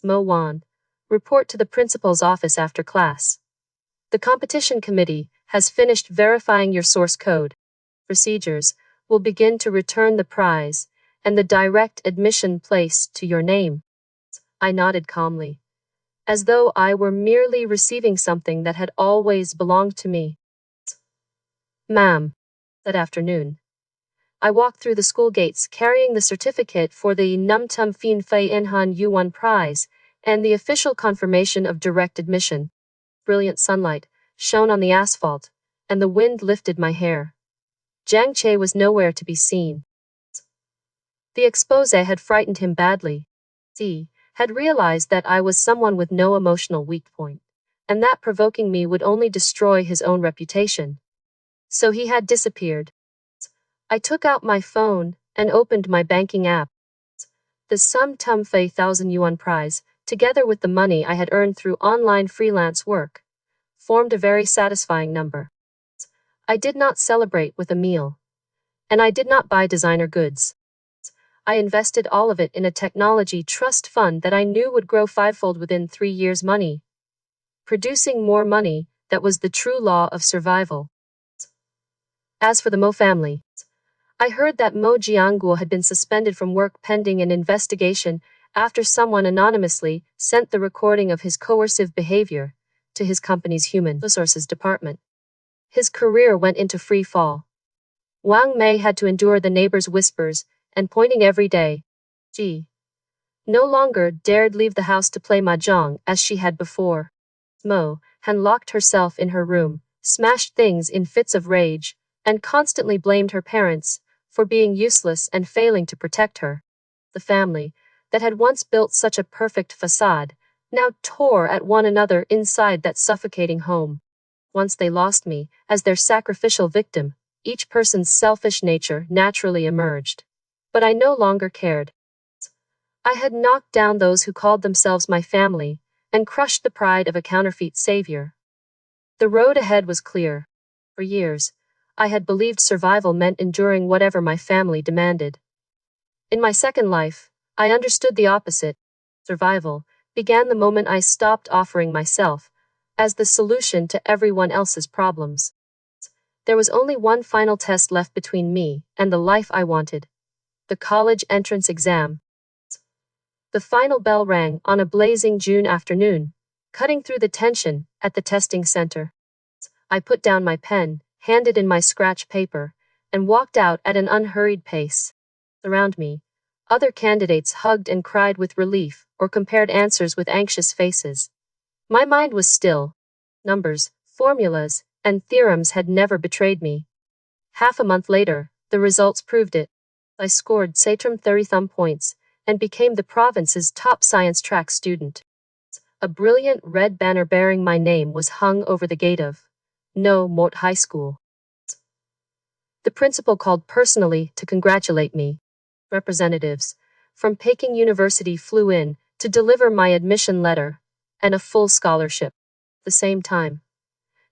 Mo Wan, report to the principal's office after class. The competition committee has finished verifying your source code. Procedures will begin to return the prize and the direct admission place to your name. I nodded calmly, as though I were merely receiving something that had always belonged to me. Ma'am, that afternoon, I walked through the school gates carrying the certificate for the Numtum Fin Fei Enhan Yuan Prize and the official confirmation of direct admission. Brilliant sunlight shone on the asphalt, and the wind lifted my hair. Cheng Jie was nowhere to be seen. The expose had frightened him badly. He had realized that I was someone with no emotional weak point, and that provoking me would only destroy his own reputation. So he had disappeared. I took out my phone and opened my banking app. The Sum Tum Fei 1,000 yuan prize, together with the money I had earned through online freelance work, formed a very satisfying number. I did not celebrate with a meal, and I did not buy designer goods. I invested all of it in a technology trust fund that I knew would grow fivefold within 3 years' money, producing more money that was the true law of survival. As for the Mo family, I heard that Mo Jianguo had been suspended from work pending an investigation after someone anonymously sent the recording of his coercive behavior to his company's human resources department. His career went into free fall. Wang Mei had to endure the neighbors' whispers and pointing every day. She no longer dared leave the house to play mahjong as she had before. Mo had locked herself in her room, smashed things in fits of rage, and constantly blamed her parents for being useless and failing to protect her. The family that had once built such a perfect facade now tore at one another inside that suffocating home. Once they lost me as their sacrificial victim, each person's selfish nature naturally emerged. But I no longer cared. I had knocked down those who called themselves my family and crushed the pride of a counterfeit savior. The road ahead was clear. For years, I had believed survival meant enduring whatever my family demanded. In my second life, I understood the opposite. Survival began the moment I stopped offering myself as the solution to everyone else's problems. There was only one final test left between me and the life I wanted: the college entrance exam. The final bell rang on a blazing June afternoon, cutting through the tension at the testing center. I put down my pen, handed in my scratch paper, and walked out at an unhurried pace. Around me, other candidates hugged and cried with relief or compared answers with anxious faces. My mind was still. Numbers, formulas, and theorems had never betrayed me. Half a month later, the results proved it. I scored Satram 30 points and became the province's top science track student. A brilliant red banner bearing my name was hung over the gate of No Mot High School. The principal called personally to congratulate me. Representatives from Peking University flew in to deliver my admission letter and a full scholarship. At the same time,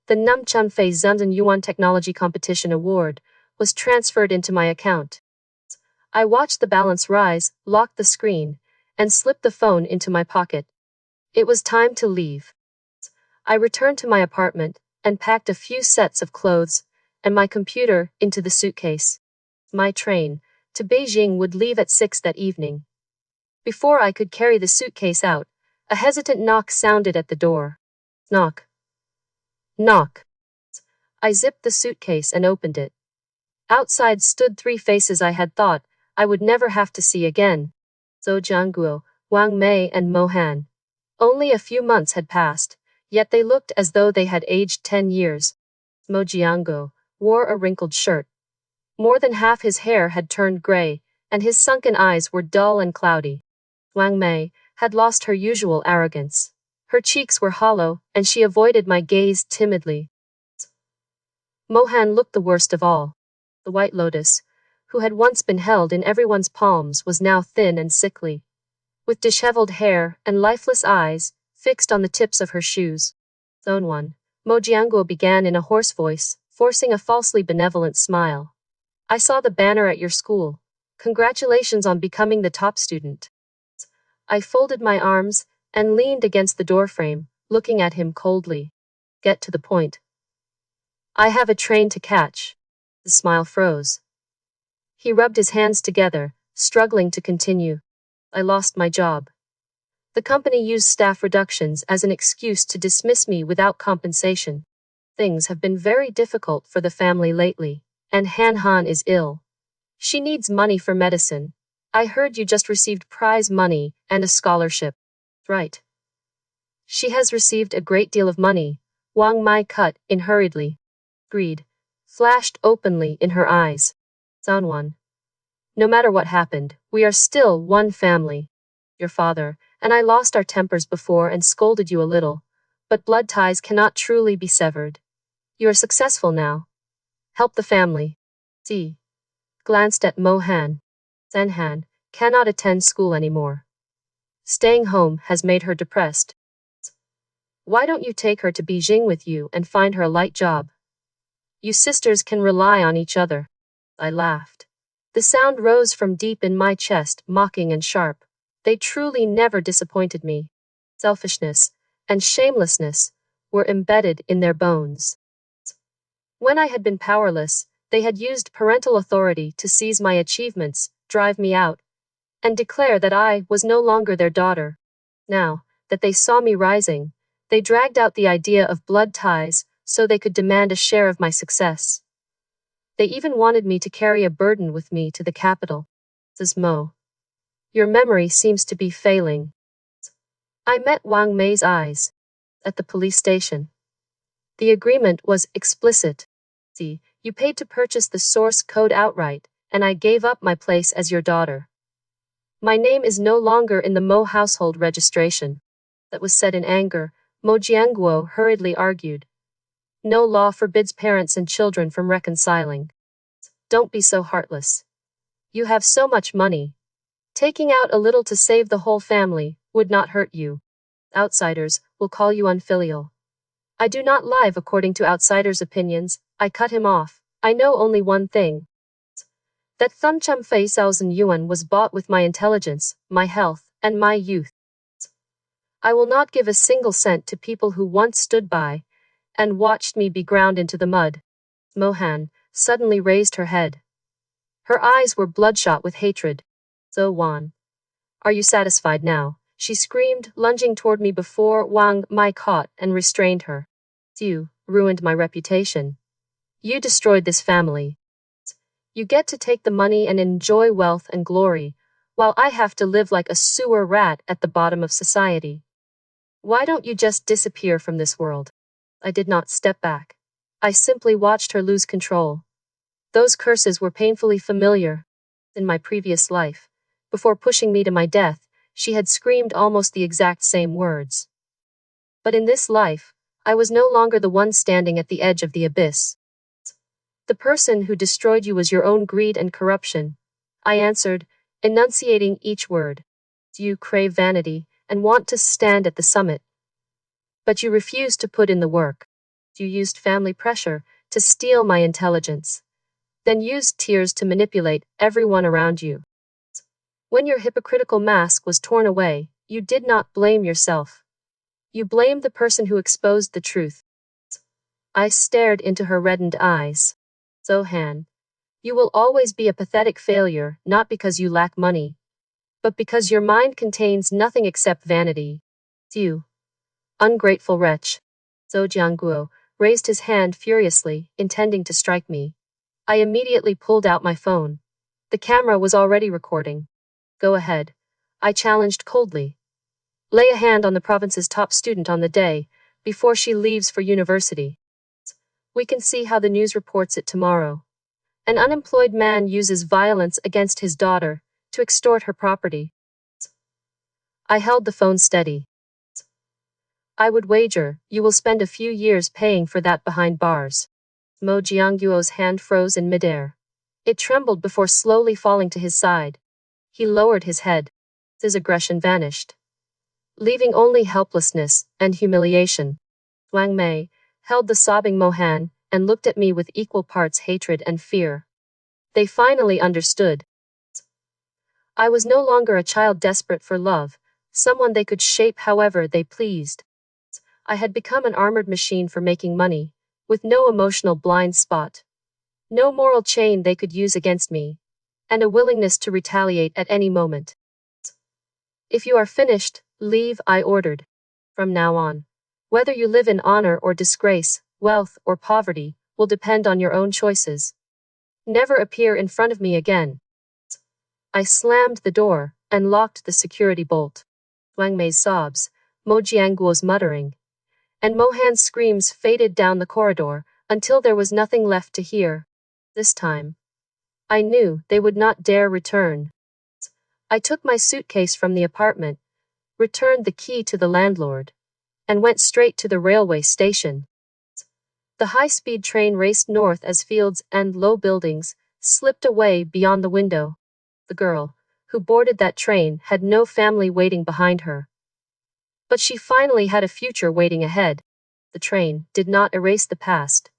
the Namchun Fei Zunzhen Yuan Technology Competition Award was transferred into my account. I watched the balance rise, locked the screen, and slipped the phone into my pocket. It was time to leave. I returned to my apartment and packed a few sets of clothes and my computer into the suitcase. My train to Beijing would leave at 6 that evening. Before I could carry the suitcase out, a hesitant knock sounded at the door. Knock. Knock. I zipped the suitcase and opened it. Outside stood three faces I had thought I would never have to see again. Zhou Jianguo, Wang Mei and Mo Han. Only a few months had passed, yet they looked as though they had aged 10 years. Mo Jianguo wore a wrinkled shirt. More than half his hair had turned gray, and his sunken eyes were dull and cloudy. Wang Mei had lost her usual arrogance. Her cheeks were hollow, and she avoided my gaze timidly. Mo Han looked the worst of all. The white lotus, who had once been held in everyone's palms, was now thin and sickly, with disheveled hair and lifeless eyes fixed on the tips of her shoes. Zone 1. Mo Jianguo began in a hoarse voice, forcing a falsely benevolent smile. I saw the banner at your school. Congratulations on becoming the top student. I folded my arms and leaned against the doorframe, looking at him coldly. Get to the point. I have a train to catch. The smile froze. He rubbed his hands together, struggling to continue. I lost my job. The company used staff reductions as an excuse to dismiss me without compensation. Things have been very difficult for the family lately, and Han Han is ill. She needs money for medicine. I heard you just received prize money and a scholarship. Right. She has received a great deal of money, Wang Mai cut in hurriedly. Greed flashed openly in her eyes. Zhang 1. No matter what happened, we are still one family. Your father and I lost our tempers before and scolded you a little, but blood ties cannot truly be severed. You are successful now. Help the family. Z. Glanced at Mo Han. Zhen Han cannot attend school anymore. Staying home has made her depressed. Why don't you take her to Beijing with you and find her a light job? You sisters can rely on each other. I laughed. The sound rose from deep in my chest, mocking and sharp. They truly never disappointed me. Selfishness and shamelessness were embedded in their bones. When I had been powerless, they had used parental authority to seize my achievements, drive me out, and declare that I was no longer their daughter. Now that they saw me rising, they dragged out the idea of blood ties so they could demand a share of my success. They even wanted me to carry a burden with me to the capital. Says Mo. Your memory seems to be failing. I met Wang Mei's eyes. At the police station. The agreement was explicit. See, you paid to purchase the source code outright, and I gave up my place as your daughter. My name is no longer in the Mo household registration. That was said in anger. Mo Jianguo hurriedly argued. No law forbids parents and children from reconciling. Don't be so heartless. You have so much money. Taking out a little to save the whole family would not hurt you. Outsiders will call you unfilial. I do not live according to outsiders' opinions. I cut him off. I know only one thing. That Thumchum Fei 1,000 yuan was bought with my intelligence, my health, and my youth. I will not give a single cent to people who once stood by and watched me be ground into the mud. Mo Han suddenly raised her head. Her eyes were bloodshot with hatred. Zhou Wan. Are you satisfied now? She screamed, lunging toward me before Wang Mai caught and restrained her. You ruined my reputation. You destroyed this family. You get to take the money and enjoy wealth and glory, while I have to live like a sewer rat at the bottom of society. Why don't you just disappear from this world? I did not step back. I simply watched her lose control. Those curses were painfully familiar. In my previous life, before pushing me to my death, she had screamed almost the exact same words. But in this life, I was no longer the one standing at the edge of the abyss. The person who destroyed you was your own greed and corruption, I answered, enunciating each word. You crave vanity and want to stand at the summit. But you refuse to put in the work. You used family pressure to steal my intelligence, then used tears to manipulate everyone around you. When your hypocritical mask was torn away, you did not blame yourself. You blamed the person who exposed the truth. I stared into her reddened eyes. Zohan, you will always be a pathetic failure, not because you lack money, but because your mind contains nothing except vanity. You ungrateful wretch. Zhou Jiangguo raised his hand furiously, intending to strike me. I immediately pulled out my phone. The camera was already recording. Go ahead, I challenged coldly. Lay a hand on the province's top student on the day before she leaves for university. We can see how the news reports it tomorrow. An unemployed man uses violence against his daughter to extort her property. I held the phone steady. I would wager you will spend a few years paying for that behind bars. Mo Jiangguo's hand froze in midair. It trembled before slowly falling to his side. He lowered his head. His aggression vanished, leaving only helplessness and humiliation. Wang Mei held the sobbing Mohan and looked at me with equal parts hatred and fear. They finally understood. I was no longer a child desperate for love, someone they could shape however they pleased. I had become an armored machine for making money, with no emotional blind spot, no moral chain they could use against me, and a willingness to retaliate at any moment. If you are finished, leave, I ordered. From now on, whether you live in honor or disgrace, wealth or poverty, will depend on your own choices. Never appear in front of me again. I slammed the door and locked the security bolt. Wang Mei's sobs, Mo Jiangguo's muttering, and Mohan's screams faded down the corridor until there was nothing left to hear. This time, I knew they would not dare return. I took my suitcase from the apartment, returned the key to the landlord, and went straight to the railway station. The high-speed train raced north as fields and low buildings slipped away beyond the window. The girl who boarded that train had no family waiting behind her. But she finally had a future waiting ahead. The train did not erase the past,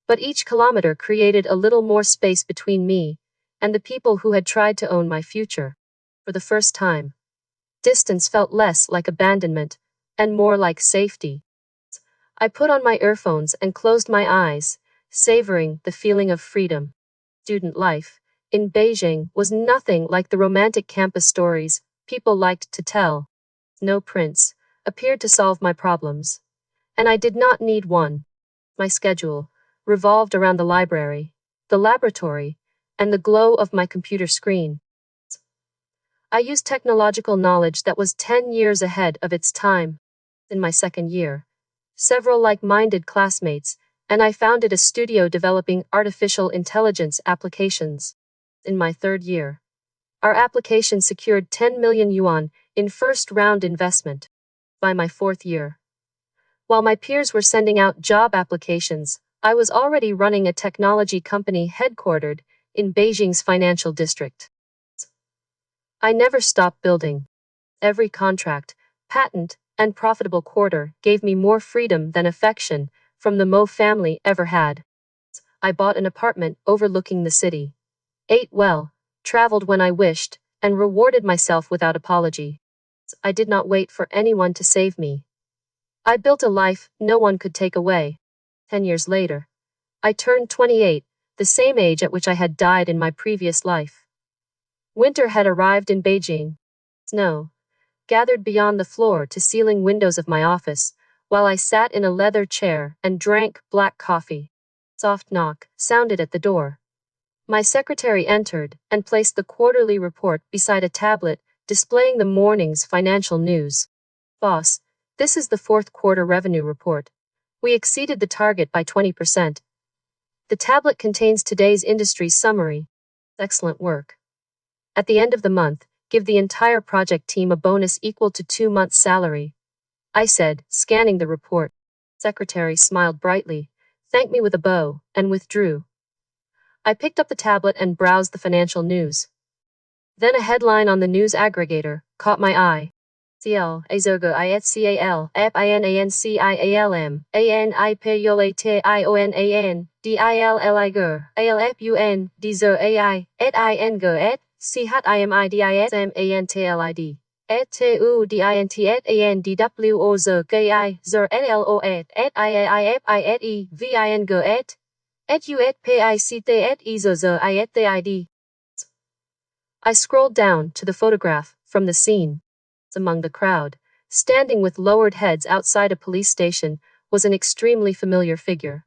but each kilometer created a little more space between me and the people who had tried to own my future. For the first time, distance felt less like abandonment and more like safety. I put on my earphones and closed my eyes, savoring the feeling of freedom. Student life in Beijing was nothing like the romantic campus stories people liked to tell. No prince appeared to solve my problems, and I did not need one. My schedule revolved around the library, the laboratory, and the glow of my computer screen. I used technological knowledge that was 10 years ahead of its time. In my second year, several like-minded classmates and I founded a studio developing artificial intelligence applications. In my third year, our application secured 10 million yuan in first-round investment. By my fourth year, while my peers were sending out job applications, I was already running a technology company headquartered in Beijing's financial district. I never stopped building. Every contract, patent, and profitable quarter gave me more freedom than affection from the Mo family ever had. I bought an apartment overlooking the city, ate well, traveled when I wished, and rewarded myself without apology. I did not wait for anyone to save me. I built a life no one could take away. 10 years later, I turned 28, the same age at which I had died in my previous life. Winter had arrived in Beijing. Snow gathered beyond the floor-to-ceiling windows of my office, while I sat in a leather chair and drank black coffee. Soft knock sounded at the door. My secretary entered and placed the quarterly report beside a tablet displaying the morning's financial news. Boss, this is the fourth quarter revenue report. We exceeded the target by 20%. The tablet contains today's industry summary. Excellent work. At the end of the month, give the entire project team a bonus equal to 2 months' salary. I said, scanning the report. Secretary smiled brightly, thanked me with a bow, and withdrew. I picked up the tablet and browsed the financial news. Then a headline on the news aggregator caught my eye. CL Azergo ISCAL FINANCIALM ANIPULATIONAN DILLIGER ALFUN DZER AI SINGET CHIMIDISMANTLID ETUDINTANDWOZER GI ZER LOET SIAIFISE VINGET ETUETPICTET IZER ITID. I scrolled down to the photograph from the scene. Among the crowd, standing with lowered heads outside a police station, was an extremely familiar figure.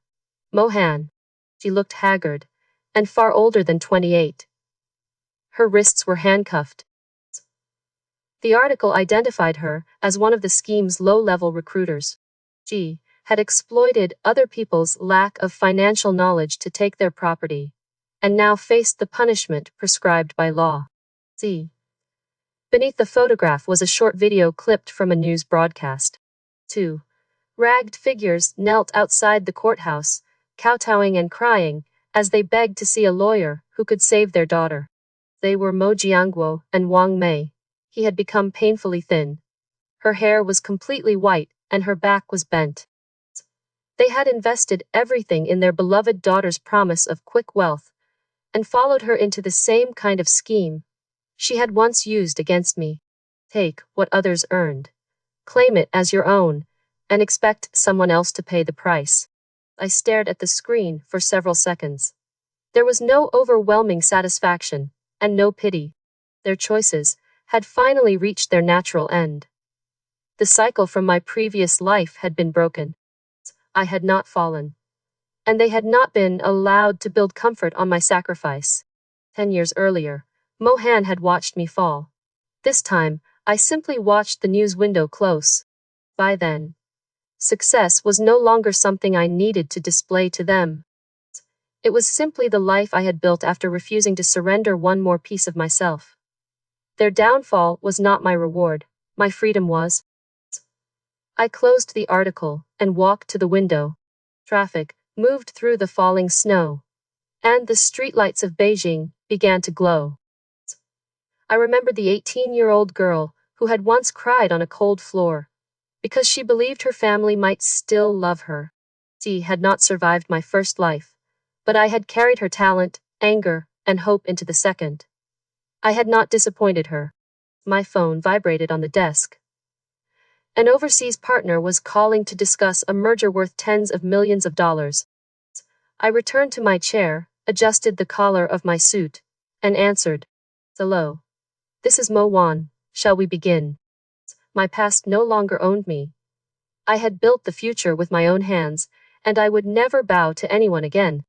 Mohan. She looked haggard, and far older than 28. Her wrists were handcuffed. The article identified her as one of the scheme's low-level recruiters. She had exploited other people's lack of financial knowledge to take their property, and now faced the punishment prescribed by law. See. Beneath the photograph was a short video clipped from a news broadcast. 2 ragged figures knelt outside the courthouse, kowtowing and crying, as they begged to see a lawyer who could save their daughter. They were Mo Jiangguo and Wang Mei. He had become painfully thin. Her hair was completely white, and her back was bent. They had invested everything in their beloved daughter's promise of quick wealth, and followed her into the same kind of scheme she had once used against me. Take what others earned, claim it as your own, and expect someone else to pay the price. I stared at the screen for several seconds. There was no overwhelming satisfaction, and no pity. Their choices had finally reached their natural end. The cycle from my previous life had been broken. I had not fallen, and they had not been allowed to build comfort on my sacrifice. 10 years earlier, Mohan had watched me fall. This time, I simply watched the news window close. By then, success was no longer something I needed to display to them. It was simply the life I had built after refusing to surrender one more piece of myself. Their downfall was not my reward, my freedom was. I closed the article and walked to the window. Traffic moved through the falling snow, and the streetlights of Beijing began to glow. I remembered the 18-year-old girl who had once cried on a cold floor because she believed her family might still love her. She had not survived my first life, but I had carried her talent, anger, and hope into the second. I had not disappointed her. My phone vibrated on the desk. An overseas partner was calling to discuss a merger worth tens of millions of dollars. I returned to my chair, adjusted the collar of my suit, and answered. Hello. This is Mo Wan. Shall we begin? My past no longer owned me. I had built the future with my own hands, and I would never bow to anyone again.